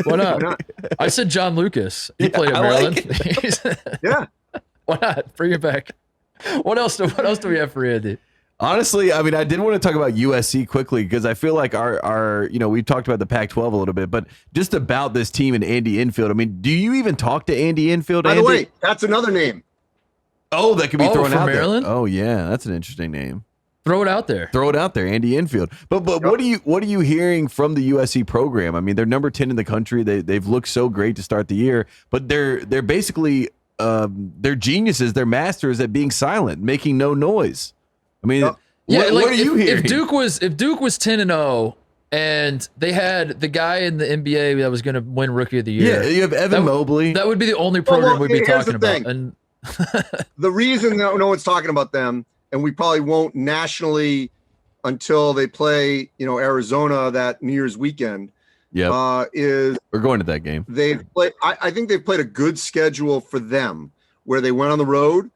S1: Why not? I said John Lucas. He played at Maryland.
S4: Yeah.
S1: Why not? Bring it back. What else do we have for Andy?
S2: Honestly, I mean, I did want to talk about USC quickly because I feel like our we talked about the Pac-12 a little bit, but just about this team and Andy Enfield. I mean, do you even talk to Andy Enfield?
S4: By the way, that's another name.
S2: Oh, that could be thrown out
S1: Maryland?
S2: there. Oh yeah, that's an interesting name.
S1: Throw it out there.
S2: Throw it out there, Andy Enfield. But what are you hearing from the USC program? I mean, they're number 10 in the country. They've looked so great to start the year, but they're basically they're geniuses. They're masters at being silent, making no noise. I mean, what are you hearing?
S1: If Duke was 10-0 and they had the guy in the NBA that was going to win Rookie of the Year,
S2: you have Evan Mobley.
S1: That would be the only program we'd be talking about. And
S4: the reason no one's talking about them, and we probably won't nationally until they play, Arizona that New Year's weekend. Is
S2: we're going to that game.
S4: I think they've played a good schedule for them, where they went on the road,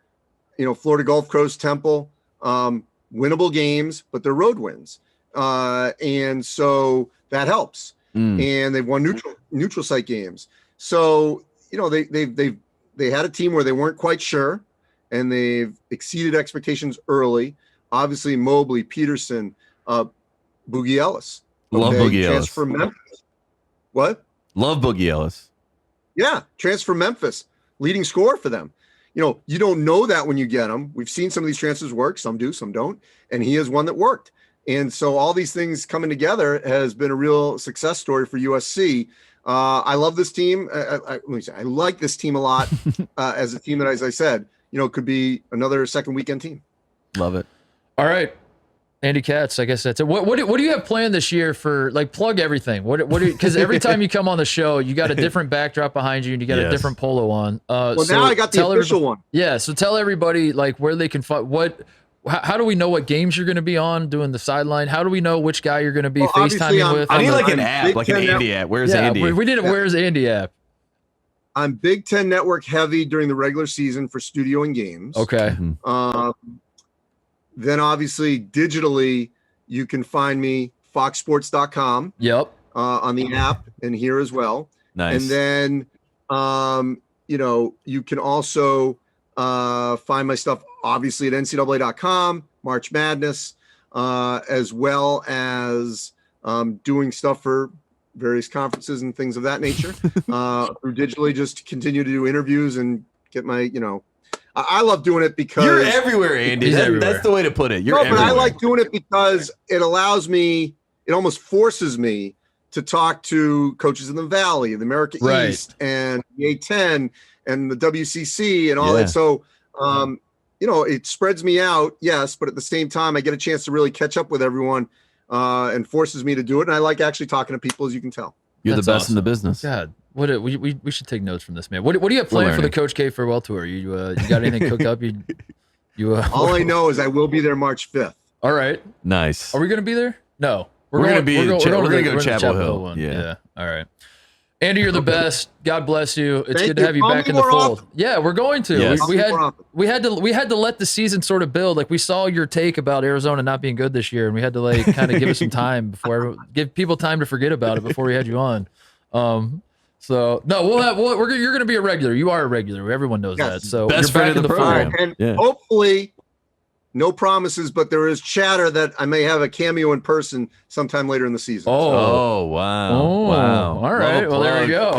S4: Florida Gulf Coast, Temple, winnable games, but they're road wins, and so that helps. And they've won neutral site games. So they had a team where they weren't quite sure, and they've exceeded expectations early. Obviously, Mobley, Peterson, Boogie Ellis.
S2: Love Boogie Ellis.
S4: Transfer Memphis. What?
S2: Love Boogie Ellis.
S4: Yeah, transfer Memphis, leading scorer for them. you don't know that when you get him. We've seen some of these transfers work. Some do, some don't. And he is one that worked. And so all these things coming together has been a real success story for USC. I love this team. I like this team a lot as a team that, as I said, could be another second weekend team.
S2: Love it.
S1: All right. Andy Katz, I guess that's it. What do you have planned this year for, like, plug everything? Because every time you come on the show, you got a different backdrop behind you and you got a different polo on.
S4: Well, now I got the official one.
S1: Yeah. So tell everybody, like, where they can find how do we know what games you're going to be on doing the sideline? How do we know which guy you're going to be FaceTiming with?
S2: I need like an app, like an Andy app. Where's Andy?
S1: We did it. Where's Andy app?
S4: I'm Big Ten Network heavy during the regular season for studio and games.
S1: Okay.
S4: Then obviously digitally, you can find me foxsports.com.
S1: Yep.
S4: On the app and here as well.
S2: Nice.
S4: And then, you can also find my stuff obviously at NCAA.com, March Madness, as well as doing stuff for various conferences and things of that nature through digitally, just to continue to do interviews and get my, I love doing it because
S2: you're everywhere, Andy. That's the way to put it. You're everywhere.
S4: But I like doing it because it allows me, it almost forces me to talk to coaches in the Valley, the America East, and the A10 and the WCC and all that. So, it spreads me out, yes, but at the same time, I get a chance to really catch up with everyone and forces me to do it. And I like actually talking to people, as you can tell.
S2: You're the best in the business.
S1: God, we should take notes from this, man. What do you have planned for the Coach K farewell tour? You got anything cooked up?
S4: All I know is I will be there March 5th.
S1: All right.
S2: Nice.
S1: Are we going to be there? No.
S2: We're going to go to Chapel Hill.
S1: One. Yeah. All right. Andy, you're the best. God bless you. It's good to have you back in the fold.
S4: Often.
S1: Yeah, we're going to.
S2: Yes.
S1: We had to let the season sort of build. Like, we saw your take about Arizona not being good this year, and we had to kind of give it some time give people time to forget about it before we had you on. So no, you're going to be a regular. You are a regular. Everyone knows that. So
S2: best
S1: you're back
S2: friend
S1: in
S2: of
S1: the
S2: program.
S1: fold.
S4: And hopefully, no promises, but there is chatter that I may have a cameo in person sometime later in the season.
S2: Oh, wow.
S1: Oh,
S2: wow.
S1: All right. Well, there we go.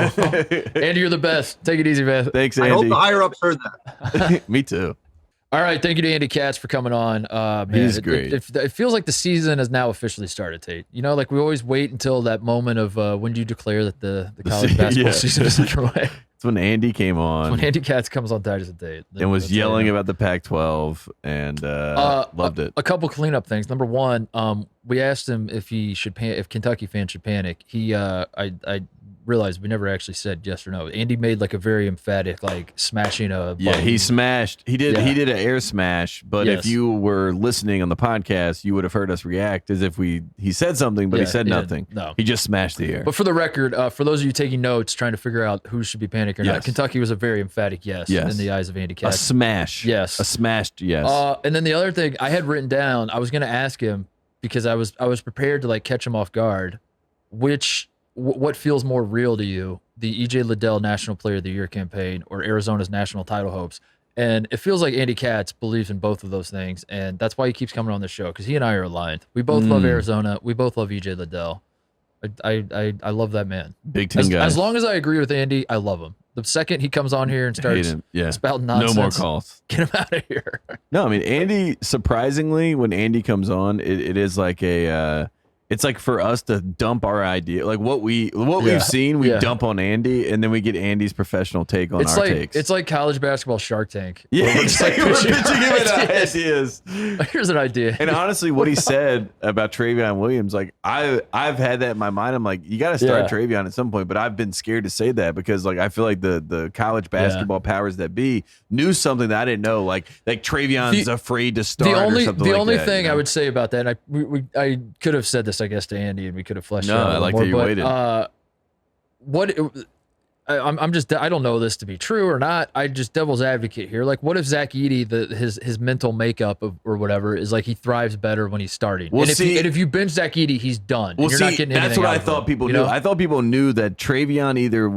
S1: Andy, you're the best. Take it easy, man.
S2: Thanks, Andy.
S4: I hope the higher ups heard that.
S2: Me too.
S1: All right. Thank you to Andy Katz for coming on. Man,
S2: He's great.
S1: It feels like the season has now officially started, Tate. Like we always wait until that moment of when do you declare that the college basketball season is underway.
S2: It's when Andy came on.
S1: When Andy Katz comes on Titus and Tate.
S2: And was yelling about the Pac-12 and loved it.
S1: A couple cleanup things. Number one, we asked him if if Kentucky fans should panic. I realized we never actually said yes or no. Andy made like a very emphatic smashing a button.
S2: He smashed. He did an air smash, but if you were listening on the podcast, you would have heard us react as if he said something, but he said nothing.
S1: No.
S2: He just smashed the air.
S1: But for the record, for those of you taking notes, trying to figure out who should be panicking or not, Kentucky was a very emphatic yes in the eyes of Andy Katz.
S2: A smash.
S1: Yes.
S2: A smashed yes.
S1: And then the other thing I had written down, I was going to ask him because I was prepared to catch him off guard, what feels more real to you, the E.J. Liddell National Player of the Year campaign or Arizona's national title hopes? And it feels like Andy Katz believes in both of those things, and that's why he keeps coming on the show, because he and I are aligned. We both love Arizona. We both love E.J. Liddell. I love that man.
S2: Big Ten guy.
S1: As long as I agree with Andy, I love him. The second he comes on here and starts spouting nonsense,
S2: no more calls.
S1: Get him out of here.
S2: No, I mean, Andy, surprisingly, when Andy comes on, it is like it's like for us to dump our idea, like what we've seen, we dump on Andy, and then we get Andy's professional take on our takes.
S1: It's like college basketball Shark Tank.
S2: Yeah, exactly. We're pitching him ideas.
S1: Here's an idea.
S2: And honestly, what he said about Travion Williams, I've had that in my mind. I'm like, you got to start Travion at some point, but I've been scared to say that because I feel like the college basketball powers that be knew something that I didn't know, like Travion's afraid to start. The only thing I
S1: would say about that, and I could have said this, I guess, to Andy, and we could have fleshed out.
S2: I like that you waited.
S1: I don't know this to be true or not. I just devil's advocate here. What if Zach Edey, his mental makeup or whatever is he thrives better when he's starting?
S2: Well,
S1: if you bench Zach Edey, he's done.
S2: Well,
S1: you're not getting
S2: that's what I
S1: thought
S2: people knew. I thought people knew that Travion either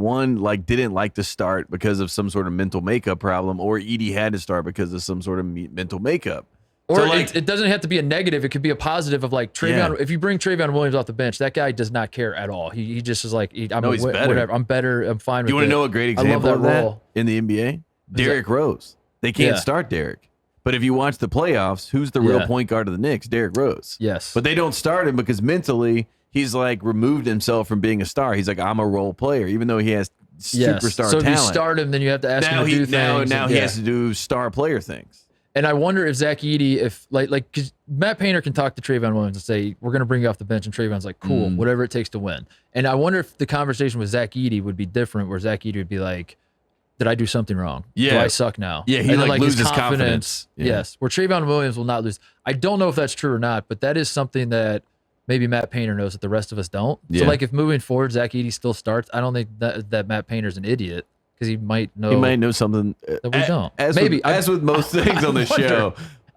S2: didn't like to start because of some sort of mental makeup problem, or Edey had to start because of some sort of mental makeup.
S1: Or it doesn't have to be a negative. It could be a positive of Travion. Yeah. If you bring Travion Williams off the bench, that guy does not care at all. He just is
S2: he's better.
S1: Whatever. I'm better. I'm fine with it.
S2: Do you want to know a great example of that in the NBA? Derrick Rose. They can't start Derek. But if you watch the playoffs, who's the real point guard of the Knicks? Derrick Rose.
S1: Yes.
S2: But they don't start him because mentally he's like removed himself from being a star. He's like, I'm a role player, even though he has superstar
S1: so
S2: talent.
S1: if you start him, then you have to ask him to do things.
S2: Now he has to do star player things.
S1: And I wonder if Zach Edey, if cause Matt Painter can talk to Trayvon Williams and say, we're going to bring you off the bench. And Trayvon's like, cool, whatever it takes to win. And I wonder if the conversation with Zach Edey would be different, where Zach Edey would be like, did I do something wrong?
S2: Yeah.
S1: Do I suck now?
S2: Yeah, he
S1: and then,
S2: loses his confidence. Yeah.
S1: Yes. Where Trayvon Williams will not lose. I don't know if that's true or not, but that is something that maybe Matt Painter knows that the rest of us don't.
S2: Yeah.
S1: So like if moving forward, Zach Edey still starts, I don't think that Matt Painter's an idiot. Because he might know
S2: something
S1: that we don't.
S2: As with most things on the show,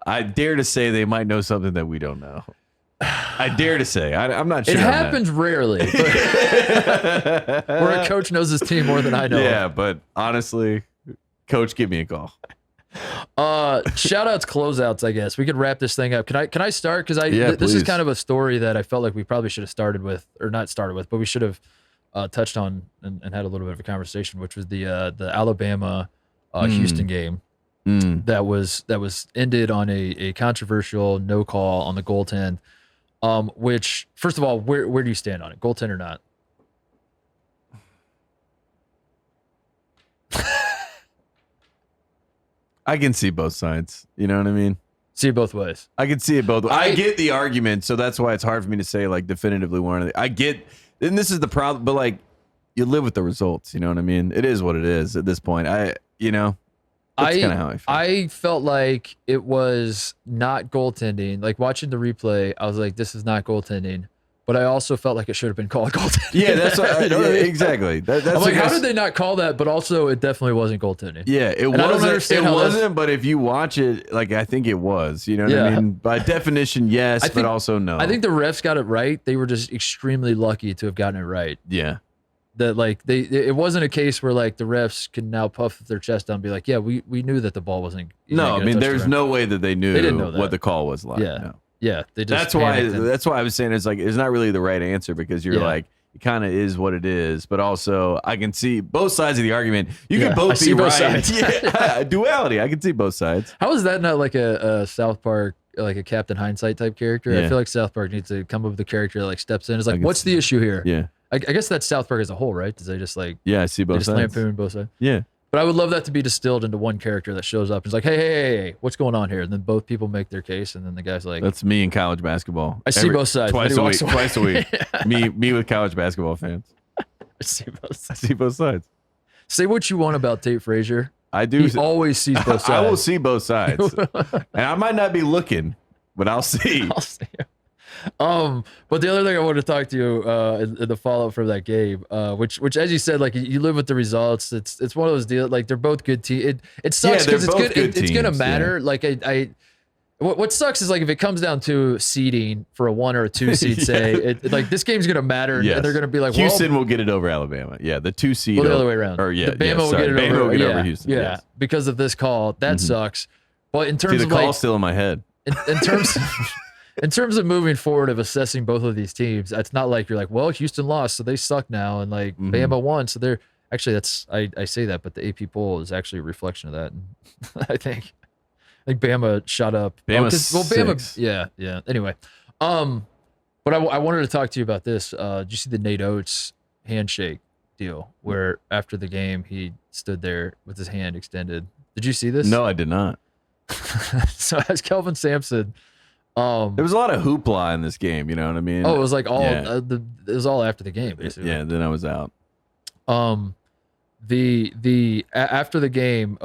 S2: I dare to say they might know something that we don't know. I dare to say. I'm not sure.
S1: It happens rarely. But where a coach knows his team more than I know.
S2: Yeah, but honestly, coach, give me a call.
S1: Shoutouts closeouts, I guess. We could wrap this thing up. Can I start? Because this is kind of a story that I felt like we probably should have started with, or not started with, but we should have touched on and had a little bit of a conversation, which was the Alabama Houston game that was ended on a controversial no call on the goaltend. Which, first of all, where do you stand on it, goaltend or not?
S2: I can see both sides. You know what I mean?
S1: See it both ways.
S2: I can see it both ways. I get the argument, so that's why it's hard for me to say like definitively one or the. I get, and this is the problem, but like you live with the results. You know what I mean? It is what it is at this point. That's kind of how I feel.
S1: I felt like it was not goaltending. Like watching the replay, I was like, this is not goaltending. But I also felt like it should have been called goaltending.
S2: Yeah, that's what, exactly. That's
S1: I'm like, how did they not call that? But also, it definitely wasn't goaltending.
S2: Yeah, it wasn't. But if you watch it, like I think it was. You know what I mean? By definition, yes, but also no.
S1: I think the refs got it right. They were just extremely lucky to have gotten it right.
S2: Yeah.
S1: That like it wasn't a case where like the refs can now puff their chest down and be like, yeah, we knew that the ball wasn't.
S2: No, I mean, there's no way that they knew,
S1: didn't know that.
S2: what the call was like.
S1: Yeah.
S2: No.
S1: Yeah, they just
S2: that's why I was saying it's like it's not really the right answer because you're like it kind of is what it is, but also I can see both sides of the argument. You can both be
S1: both
S2: right.
S1: Sides.
S2: Yeah, duality. I can see both sides.
S1: How is that not like a South Park, like a Captain Hindsight type character?
S2: Yeah.
S1: I feel like South Park needs to come up with a character that like steps in. It's like, what's the issue here?
S2: Yeah,
S1: I guess that's South Park as a whole, right? Does they just like
S2: I see both sides.
S1: Lampoon both sides.
S2: Yeah.
S1: But I would love that to be distilled into one character that shows up and is like, hey, what's going on here? And then both people make their case, and then the guy's like,
S2: that's me in college basketball.
S1: I see both sides.
S2: Twice a week. Me with college basketball fans.
S1: I see both sides.
S2: I see both sides.
S1: Say what you want about Tate Frazier.
S2: I do.
S1: He always sees both sides.
S2: I will see both sides. And I might not be looking, but I'll see.
S1: I'll see. But the other thing I wanted to talk to you in the follow-up from that game, which as you said, like you live with the results. It's one of those deals. Like they're both good teams. It sucks because it's good. It's gonna matter. Yeah. Like what sucks is like if it comes down to seeding for a 1 or a 2 seed, say like this game's gonna matter, and they're gonna be like
S2: Houston will get it over Alabama. Yeah, the 2 seed.
S1: Well, the other way around.
S2: Or
S1: Bama will get it over Houston. Yeah,
S2: yes.
S1: because of this call. That sucks. But in terms
S2: the
S1: of
S2: call's
S1: like,
S2: still in my head.
S1: In terms. In terms of moving forward of assessing both of these teams, it's not like you're like, well, Houston lost, so they suck now, and like Bama won, so they're actually I say that, but the AP poll is actually a reflection of that. And I think Bama shot up.
S2: Bama,
S1: yeah. Anyway, but I wanted to talk to you about this. Did you see the Nate Oats handshake deal where after the game he stood there with his hand extended? Did you see this?
S2: No, I did not.
S1: So as Kelvin Sampson.
S2: There was a lot of hoopla in this game, you know what I mean?
S1: Oh, it was like all it was all after the game, basically.
S2: Yeah, then I was out.
S1: After the game,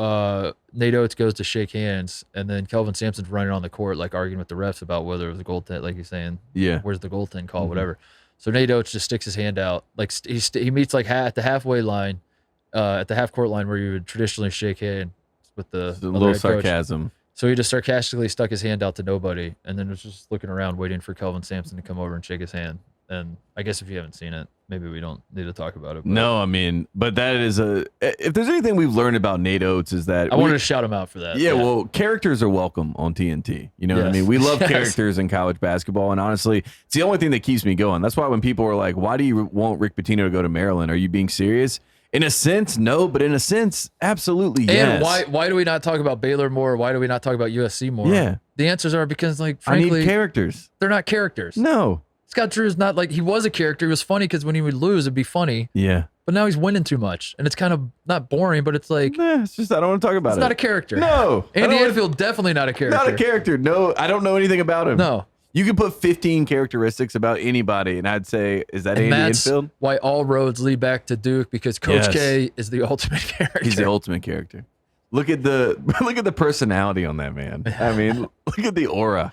S1: Nate Oats goes to shake hands, and then Kelvin Sampson's running on the court, like arguing with the refs about whether it was a goaltend, like he's saying, where's the goaltend call, whatever. So Nate Oats just sticks his hand out, like he meets like at the halfway line, at the half court line where you would traditionally shake hands with the
S2: little sarcasm.
S1: So he just sarcastically stuck his hand out to nobody, and then was just looking around, waiting for Kelvin Sampson to come over and shake his hand. And I guess if you haven't seen it, maybe we don't need to talk about it. But
S2: no, I mean, but that is if there's anything we've learned about Nate Oats is that
S1: I wanted to shout him out for that.
S2: Yeah, well, characters are welcome on TNT. You know what I mean? We love characters in college basketball, and honestly, it's the only thing that keeps me going. That's why when people are like, "Why do you want Rick Pitino to go to Maryland? Are you being serious?" In a sense, no, but in a sense, absolutely yes.
S1: And why do we not talk about Baylor more? Why do we not talk about USC more?
S2: Yeah.
S1: The answers are because, like,
S2: I
S1: frankly,
S2: need characters.
S1: they're not characters.
S2: No.
S1: Scott Drew's not like, he was a character. He was funny because when he would lose, it'd be funny.
S2: Yeah.
S1: But now he's winning too much. And it's kind of not boring, but it's like,
S2: It's just, I don't want to talk about it.
S1: it's not a character.
S2: No.
S1: Andy Enfield, definitely not a character.
S2: Not a character. No, I don't know anything about him.
S1: No.
S2: You could put 15 characteristics about anybody, and I'd say, is that Andy Enfield?
S1: Why all roads lead back to Duke, because Coach K is the ultimate character.
S2: He's the ultimate character. Look at the personality on that man. I mean, look at the aura.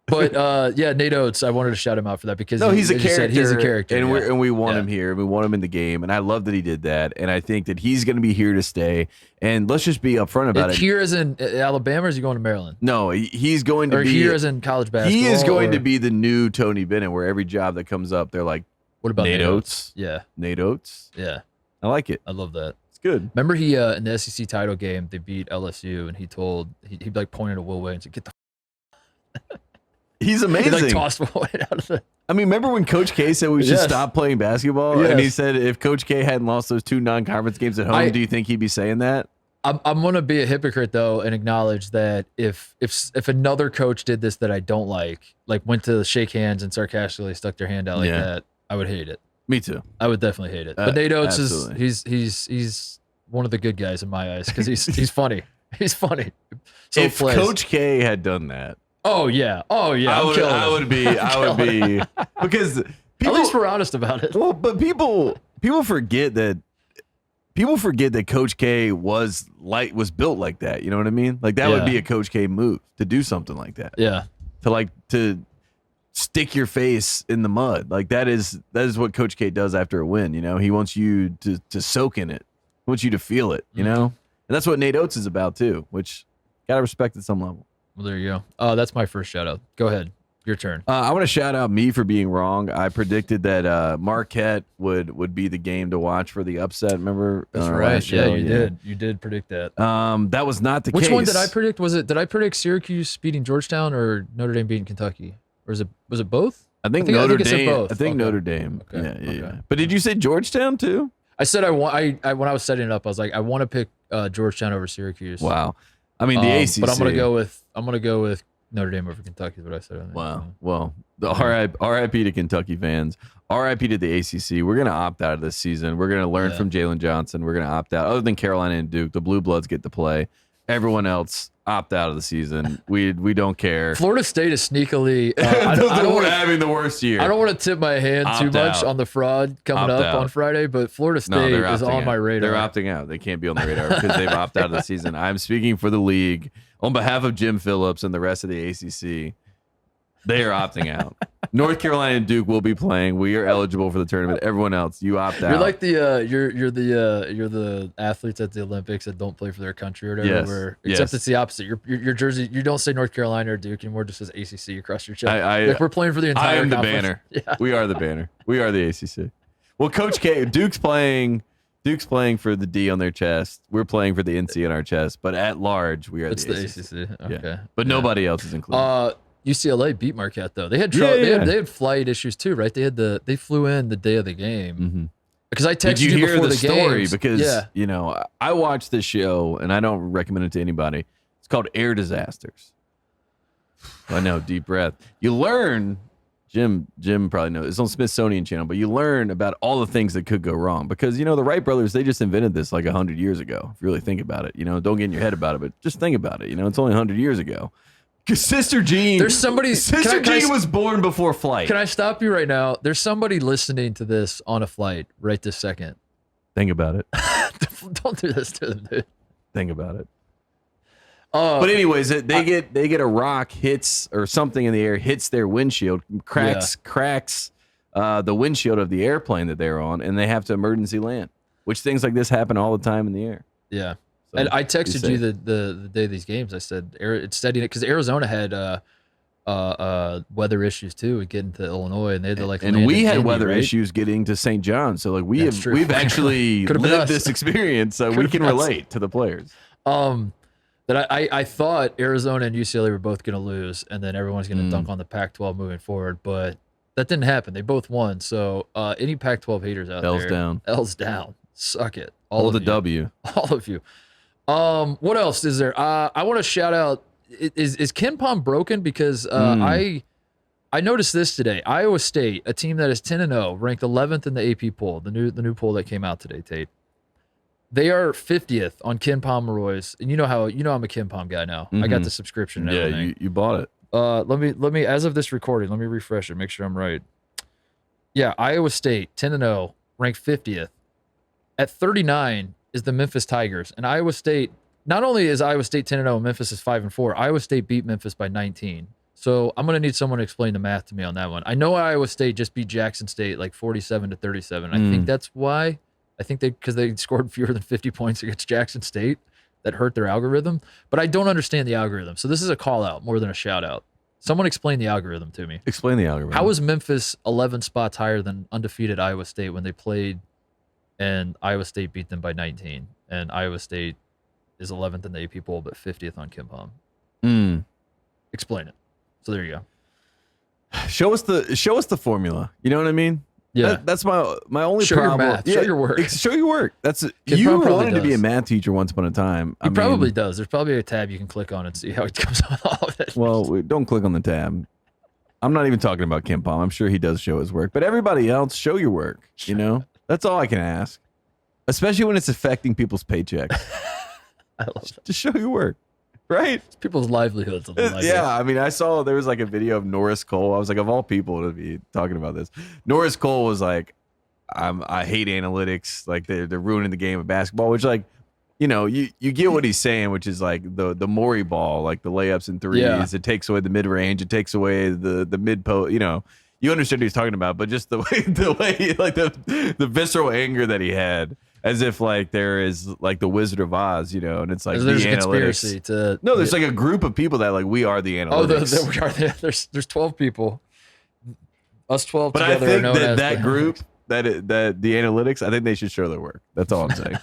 S1: But yeah, Nate Oats, I wanted to shout him out for that because
S2: he's a character.
S1: He's a character,
S2: and we want him here. We want him in the game, and I love that he did that. And I think that he's going to be here to stay. And let's just be upfront about it.
S1: Here as in Alabama, or is he going to Maryland?
S2: No, he's going to
S1: or
S2: be
S1: here as in college basketball.
S2: He is going to be the new Tony Bennett, where every job that comes up, they're like,
S1: "What about
S2: Nate Oats?
S1: Yeah,
S2: Nate Oats.
S1: Yeah,
S2: I like it.
S1: I love that.
S2: It's good.
S1: Remember he in the SEC title game, they beat LSU, and he like pointed to Will Wade and said, "Get the."
S2: He's amazing.
S1: He like tossed Will Wade out of the.
S2: I mean, remember when Coach K said we should stop playing basketball?
S1: Yes.
S2: And he said if Coach K hadn't lost those 2 non-conference games at home, do you think he'd be saying that?
S1: I'm gonna be a hypocrite though and acknowledge that if another coach did this that I don't like went to shake hands and sarcastically stuck their hand out like that, I would hate it.
S2: Me too.
S1: I would definitely hate it. But Nate Oats
S2: absolutely.
S1: he's one of the good guys in my eyes because he's funny. He's funny. So
S2: if Coach K had done that,
S1: oh yeah,
S2: I would be because people,
S1: at least we're honest about it.
S2: Well, but people forget that Coach K was built like that. You know what I mean? Like that would be a Coach K move to do something like that.
S1: Yeah.
S2: To stick your face in the mud. Like that is what Coach K does after a win. You know, he wants you to soak in it. He wants you to feel it. You know, and that's what Nate Oats is about too. Which gotta respect at some level.
S1: Well, there you go. That's my first shout out. Go ahead. Your turn.
S2: I want to shout out me for being wrong. I predicted that Marquette would be the game to watch for the upset. Remember?
S1: That's right. Yeah, you did. You did predict that.
S2: That was not the case.
S1: Which one did I predict? Did I predict Syracuse beating Georgetown or Notre Dame beating Kentucky? Or was it both?
S2: I think Notre Dame.
S1: Both.
S2: I think Notre Dame. Okay. Yeah. But did you say Georgetown too?
S1: I said I when I was setting it up, I was like, I want to pick Georgetown over Syracuse.
S2: Wow. I mean the ACC.
S1: But I'm gonna go with Notre Dame over Kentucky is what I said.
S2: Wow. Well, the RIP to Kentucky fans. RIP to the ACC. We're going to opt out of this season. We're going to learn from Jalen Johnson. We're going to opt out. Other than Carolina and Duke, the Blue Bloods get to play. Everyone else opt out of the season. We don't care.
S1: Florida State is sneakily.
S2: We're having the worst year.
S1: I don't want to tip my hand too much on the fraud coming up on Friday, but Florida State is on my radar.
S2: They're opting out. They can't be on the radar because they've opted out of the season. I'm speaking for the league on behalf of Jim Phillips and the rest of the ACC. They are opting out. North Carolina and Duke will be playing. We are eligible for the tournament. Everyone else, you opt out.
S1: You're like the you're the athletes at the Olympics that don't play for their country or whatever.
S2: Yes.
S1: Except it's the opposite. Your jersey, you don't say North Carolina or Duke anymore. Just says ACC across your chest. Like we're playing for the entire.
S2: I am the
S1: conference.
S2: banner.
S1: Yeah.
S2: We are the banner. We are the ACC. Well, Coach K, Duke's playing for the D on their chest. We're playing for the NC on our chest. But at large, we are the ACC.
S1: Okay.
S2: Yeah. But nobody else is included.
S1: UCLA beat Marquette though. They had trouble. They had flight issues too, right? They flew in the day of the game. Because I texted you before the story
S2: games. Because you know I watched this show and I don't recommend it to anybody. It's called Air Disasters. I know, deep breath. You learn. Jim probably knows. It's on Smithsonian Channel, but you learn about all the things that could go wrong because you know the Wright brothers they just invented this like 100 years ago. If you really think about it, you know, don't get in your head about it, but just think about it. You know, it's only 100 years ago. Because Sister Jean, Jean was born before flight.
S1: Can I stop you right now? There's somebody listening to this on a flight right this second.
S2: Think about it.
S1: Don't do this to them, dude.
S2: Think about it. But anyways, they get a rock hits or something in the air hits their windshield, cracks the windshield of the airplane that they're on, and they have to emergency land. Which things like this happen all the time in the air.
S1: Yeah. So and I texted you the day of these games. I said it's steadying it because Arizona had weather issues too getting to Illinois, and they had to
S2: and we had weather issues getting to St. John. So like we've actually lived this experience, so we can relate to the players.
S1: That I thought Arizona and UCLA were both going to lose, and then everyone's going to dunk on the Pac-12 moving forward. But that didn't happen. They both won. So any Pac-12 haters out
S2: L's
S1: there,
S2: down.
S1: L's down. Suck it. All
S2: Hold
S1: of
S2: the
S1: you.
S2: W.
S1: All of you. What else is there? I want to shout out. Is Ken Palm broken? Because I noticed this today. Iowa State, a team that is 10-0, ranked 11th in the AP poll, the new poll that came out today, Tate. They are 50th on Ken Pomeroy's, and you know I'm a Ken Palm guy now. I got the subscription and everything.
S2: Yeah, you bought it.
S1: Let me as of this recording, let me refresh it, make sure I'm right. Yeah, Iowa State 10-0, ranked 50th. At 39 is the Memphis Tigers, and Iowa State. Not only is Iowa State 10-0, Memphis is 5-4. Iowa State beat Memphis by 19. So I'm gonna need someone to explain the math to me on that one. I know Iowa State just beat Jackson State like 47-37. I think that's why. I think because they scored fewer than 50 points against Jackson State, that hurt their algorithm. But I don't understand the algorithm. So this is a call out more than a shout out. Someone explain the algorithm to me.
S2: Explain the algorithm.
S1: How is Memphis 11 spots higher than undefeated Iowa State when they played and Iowa State beat them by 19? And Iowa State is 11th in the AP poll, but 50th on Ken Palm. Explain it. So there you go.
S2: Show us the formula. You know what I mean?
S1: Yeah.
S2: That's my only
S1: Show
S2: problem.
S1: your math. Show your work.
S2: Show your work. That's
S1: Ken
S2: you
S1: Palm probably
S2: wanted to be a
S1: does.
S2: math teacher once upon a time.
S1: He probably does. There's probably a tab you can click on and see how it comes on all of it.
S2: Well, don't click on the tab. I'm not even talking about Ken Palm. I'm sure he does show his work, but everybody else, show your work. You know, that's all I can ask. Especially when it's affecting people's paychecks.
S1: I love that.
S2: Just show your work, right?
S1: It's people's livelihoods. On the library.
S2: Yeah, I mean, I saw there was like a video of Norris Cole. I was like, of all people to be talking about this, Norris Cole was like, I hate analytics. Like they're ruining the game of basketball. Which, like, you know, you get what he's saying, which is like the Morey ball, like the layups and threes.
S1: Yeah.
S2: It takes away the mid range. It takes away the mid post. You know, you understand what he's talking about. But just the way like the visceral anger that he had, as if like there is like the Wizard of Oz, you know, and it's like
S1: There's
S2: the
S1: a
S2: analytics.
S1: conspiracy to
S2: No, there's like a group of people that like we are the analytics.
S1: we are. There's 12 people. Us 12
S2: But I
S1: together
S2: think
S1: are known as
S2: that
S1: the
S2: group, that the analytics, I think they should show their work. That's all I'm saying.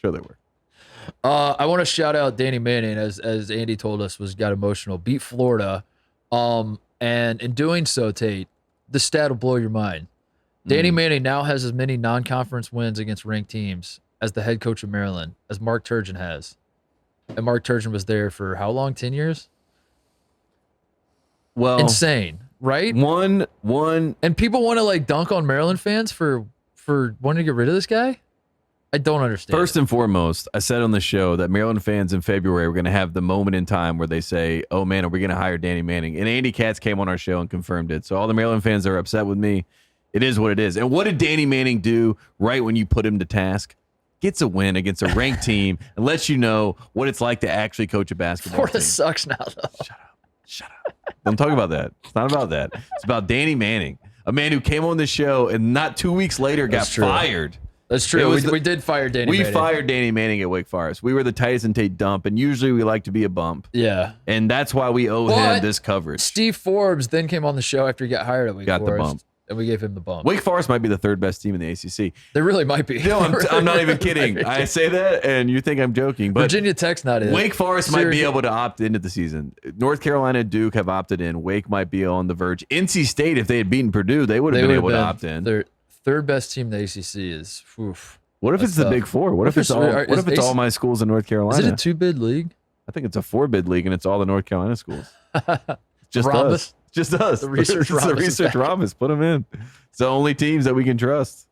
S2: Show their work.
S1: I want to shout out Danny Manning, as Andy told us, got emotional. Beat Florida, and in doing so, Tate, the stat will blow your mind. Danny Manning now has as many non-conference wins against ranked teams as the head coach of Maryland, as Mark Turgeon has. And Mark Turgeon was there for how long? 10 years?
S2: Well,
S1: Insane, right?
S2: One.
S1: And people want to like dunk on Maryland fans for wanting to get rid of this guy? I don't understand.
S2: First and foremost, I said on the show that Maryland fans in February were going to have the moment in time where they say, oh man, are we going to hire Danny Manning? And Andy Katz came on our show and confirmed it. So all the Maryland fans that are upset with me, it is what it is. And what did Danny Manning do right when you put him to task? Gets a win against a ranked team and lets you know what it's like to actually coach a basketball
S1: Florida
S2: team.
S1: sucks now, though.
S2: Shut up. Don't talk about that. It's not about that. It's about Danny Manning, a man who came on the show and not 2 weeks later got fired.
S1: That's true. We did fire Danny Manning.
S2: We fired Danny Manning at Wake Forest. We were the Titus and Tate dump, and usually we like to be a bump.
S1: Yeah.
S2: And that's why we owe him this coverage.
S1: Steve Forbes then came on the show after he got hired at Wake Forest.
S2: Got the bump.
S1: And we gave him the bump.
S2: Wake Forest might be the third best team in the ACC.
S1: They really might be.
S2: No, I'm not even kidding. I say that, and you think I'm joking. But
S1: Virginia Tech's not in.
S2: Wake Forest might be able to opt into the season. North Carolina, Duke have opted in. Wake might be on the verge. NC State, if they had beaten Purdue, they would have been able to opt in.
S1: Their third best team in the ACC is. Oof,
S2: what if it's the Big Four? What if it's all my schools in North Carolina?
S1: Is it a 2-bid league?
S2: I think it's a 4-bid league, and it's all the North Carolina schools. Just
S1: Rhombus?
S2: us. Just us.
S1: The research
S2: it's the research rhombus. Put them in. It's the only teams that we can trust.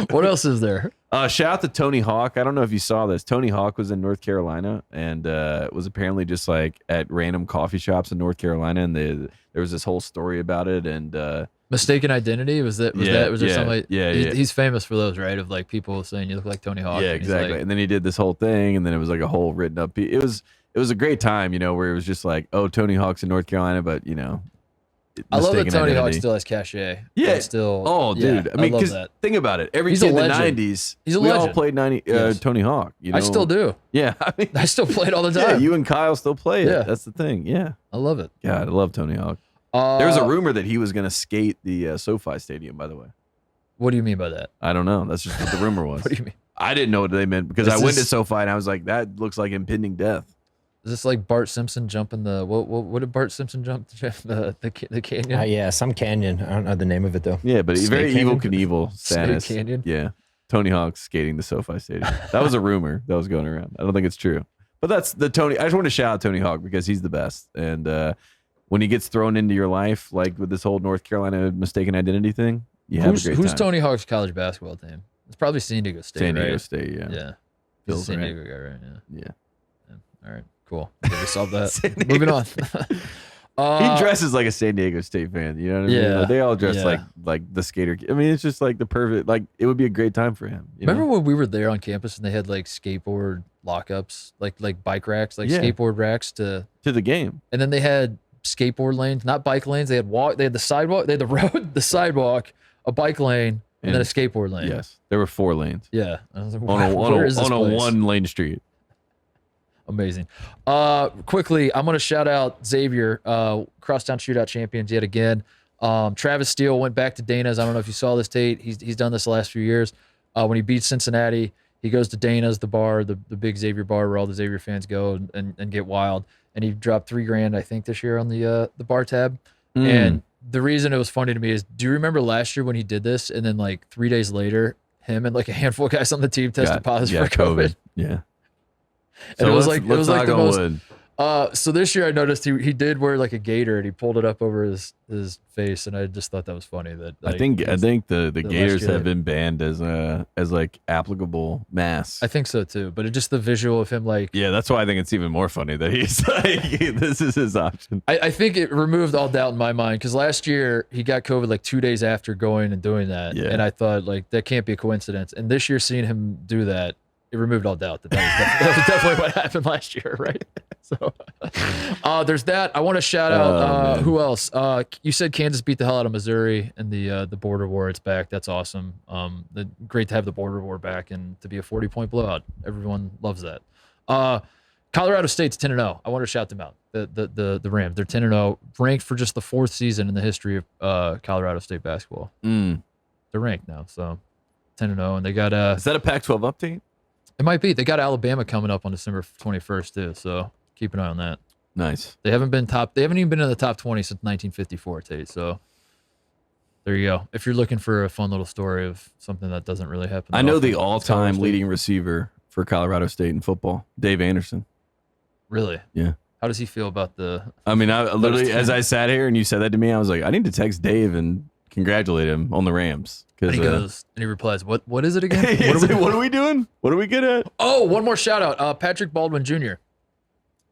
S1: What else is there?
S2: Shout out to Tony Hawk. I don't know if you saw this. Tony Hawk was in North Carolina and was apparently just like at random coffee shops in North Carolina, and there was this whole story about it. And
S1: Mistaken identity was there something like he's famous for those, right? Of like people saying you look like Tony Hawk.
S2: Yeah,
S1: and
S2: exactly.
S1: like,
S2: and then he did this whole thing, and then it was like a whole written up. It was a great time, you know, where it was just like, oh, Tony Hawk's in North Carolina, but you know.
S1: I love that Tony
S2: identity.
S1: Hawk still has cachet.
S2: Yeah.
S1: Still.
S2: Oh, dude. I mean,
S1: love
S2: because
S1: that.
S2: think about it. Every
S1: He's
S2: kid
S1: a
S2: in the
S1: legend.
S2: 90s,
S1: He's a
S2: we all
S1: legend.
S2: played
S1: Yes.
S2: Tony Hawk. You know?
S1: I still do.
S2: Yeah. I mean,
S1: I still play it all the time.
S2: yeah, you and Kyle still play it.
S1: Yeah.
S2: That's the thing. Yeah.
S1: I love it.
S2: God, I love Tony Hawk. There was a rumor that he was going to skate the SoFi Stadium, by the way.
S1: What do you mean by that?
S2: I don't know. That's just what the rumor was.
S1: What do you mean?
S2: I didn't know what they meant because
S1: Is
S2: I went to
S1: this-
S2: SoFi and I was like, that looks like impending death.
S1: Is this like Bart Simpson jumping the what did Bart Simpson jump the canyon?
S3: Yeah, some canyon. I don't know the name of it though.
S2: Yeah, but
S3: Snake
S2: very
S3: Canyon?
S2: evil Knievel status.
S1: Snake Canyon?
S2: Yeah. Tony Hawk skating the SoFi Stadium. That was a rumor that was going around. I don't think it's true. But that's the Tony. I just want to shout out Tony Hawk because he's the best. And when he gets thrown into your life, like with this whole North Carolina mistaken identity thing, you have a great
S1: Who's
S2: time.
S1: Tony Hawk's college basketball team? It's probably San Diego State.
S2: San Diego
S1: right?
S2: State, yeah.
S1: Yeah. He's
S2: Feels
S1: a San
S2: right.
S1: Diego guy, right? Yeah.
S2: Yeah.
S1: All right. Cool. Did we solve that?
S2: San Diego
S1: Moving on.
S2: He dresses like a San Diego State fan. You know what I mean?
S1: Yeah,
S2: Like, they all dress
S1: yeah.
S2: like the skater. I mean, it's just like the perfect. Like it would be a great time for him. You
S1: Remember
S2: know?
S1: when we were there on campus and they had like skateboard lockups, like bike racks, like
S2: Yeah.
S1: skateboard racks to
S2: the game?
S1: and then they had skateboard lanes, not bike lanes. They had the sidewalk, they had the road, the sidewalk, a bike lane, and then a skateboard lane.
S2: Yes, there were 4 lanes
S1: Yeah. I was like,
S2: on a
S1: wow, where is this
S2: on a
S1: place?
S2: 1-lane street.
S1: Amazing. Quickly, I'm going to shout out Xavier, crosstown shootout champions yet again. Travis Steele went back to Dana's. I don't know if you saw this, Tate. He's done this the last few years. When he beats Cincinnati, he goes to Dana's, the bar, the big Xavier bar where all the Xavier fans go and get wild. And he dropped $3,000, I think, this year on the bar tab. And the reason it was funny to me is, do you remember last year when he did this? And then like 3 days later, him and like a handful of guys on the team tested positive for COVID.
S2: Yeah.
S1: And it was like the most.
S2: Wood.
S1: So this year I noticed he did wear like a gaiter and he pulled it up over his face, and I just thought that was funny. That
S2: I
S1: like,
S2: think the
S1: last
S2: Gators
S1: year-
S2: have been banned as like applicable mass.
S1: I think so too. But it just the visual of him like
S2: Yeah, that's why I think it's even more funny that he's like, this is his option.
S1: I think it removed all doubt in my mind because last year he got COVID like 2 days after going and doing that,
S2: Yeah.
S1: and I thought like that can't be a coincidence. And this year seeing him do that, it removed all doubt that that was definitely what happened last year, right? So there's that. I want to shout out
S2: man.
S1: who else? You said Kansas beat the hell out of Missouri in the border war. It's back. That's awesome. Great to have the border war back and to be a 40-point blowout. Everyone loves that. Colorado State's 10-0. I want to shout them out. The Rams. They're 10-0, ranked for just the 4th season in the history of Colorado State basketball. They're ranked now, so 10-0, and they got
S2: Is that a Pac-12 update?
S1: It might be. They got Alabama coming up on December 21st too, so keep an eye on that.
S2: Nice.
S1: They haven't even been in the top 20 since 1954, Tate. So there you go. If you're looking for a fun little story of something that doesn't really happen,
S2: I know
S1: often,
S2: the all-time leading receiver for Colorado State in football, Dave Anderson.
S1: Really?
S2: Yeah.
S1: How does he feel about the?
S2: I mean, I literally, as I sat here and you said that to me, I was like, I need to text Dave and congratulate him on the Rams.
S1: And he goes and he replies, "What is it again?
S2: What are we doing? What are we good at?"
S1: Oh, one more shout out. Patrick Baldwin Jr.,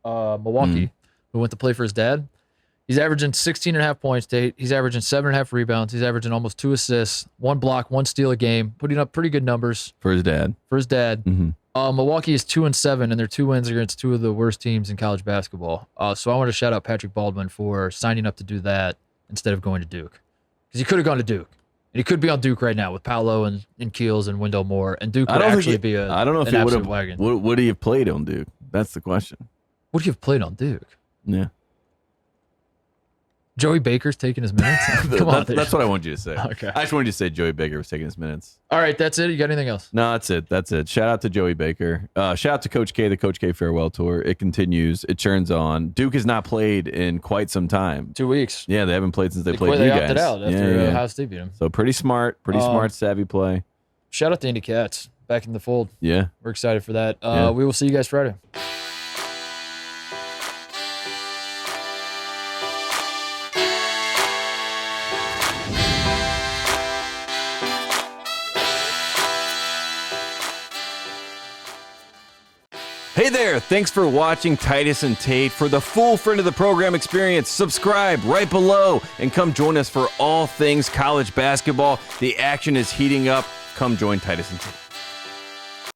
S1: Milwaukee, who went to play for his dad. He's averaging 16.5 points, Tate. He's averaging 7.5 rebounds. He's averaging almost 2 assists, 1 block, 1 steal a game, putting up pretty good numbers
S2: For his dad.
S1: Milwaukee is 2-7, and their 2 wins against 2 of the worst teams in college basketball. So I want to shout out Patrick Baldwin for signing up to do that instead of going to Duke, because he could have gone to Duke. And he could be on Duke right now with Paolo and Keels and Wendell Moore. And Duke would actually be a
S2: I don't know if
S1: an
S2: he would
S1: absolute
S2: have.
S1: wagon.
S2: Would he have played on Duke? That's the question.
S1: Would he have played on Duke?
S2: Yeah.
S1: Joey Baker's taking his minutes? Come on.
S2: That's what I wanted you to say.
S1: Okay.
S2: I just wanted you to say Joey Baker was taking his minutes.
S1: All right, that's it. You got anything else?
S2: No, that's it. Shout out to Joey Baker. Shout out to Coach K, the Coach K farewell tour. It continues. It churns on. Duke has not played in quite some time.
S1: 2 weeks.
S2: Yeah, they haven't played since they played
S1: They
S2: you guys.
S1: opted out after
S2: Yeah.
S1: Ohio State beat him.
S2: So pretty smart, savvy play.
S1: Shout out to Andy Katz back in the fold.
S2: Yeah.
S1: We're excited for that.
S2: Yeah.
S1: We will see you guys Friday.
S2: Hey there, thanks for watching Titus and Tate. For the full friend of the program experience, subscribe right below and come join us for all things college basketball. The action is heating up. Come join Titus and Tate.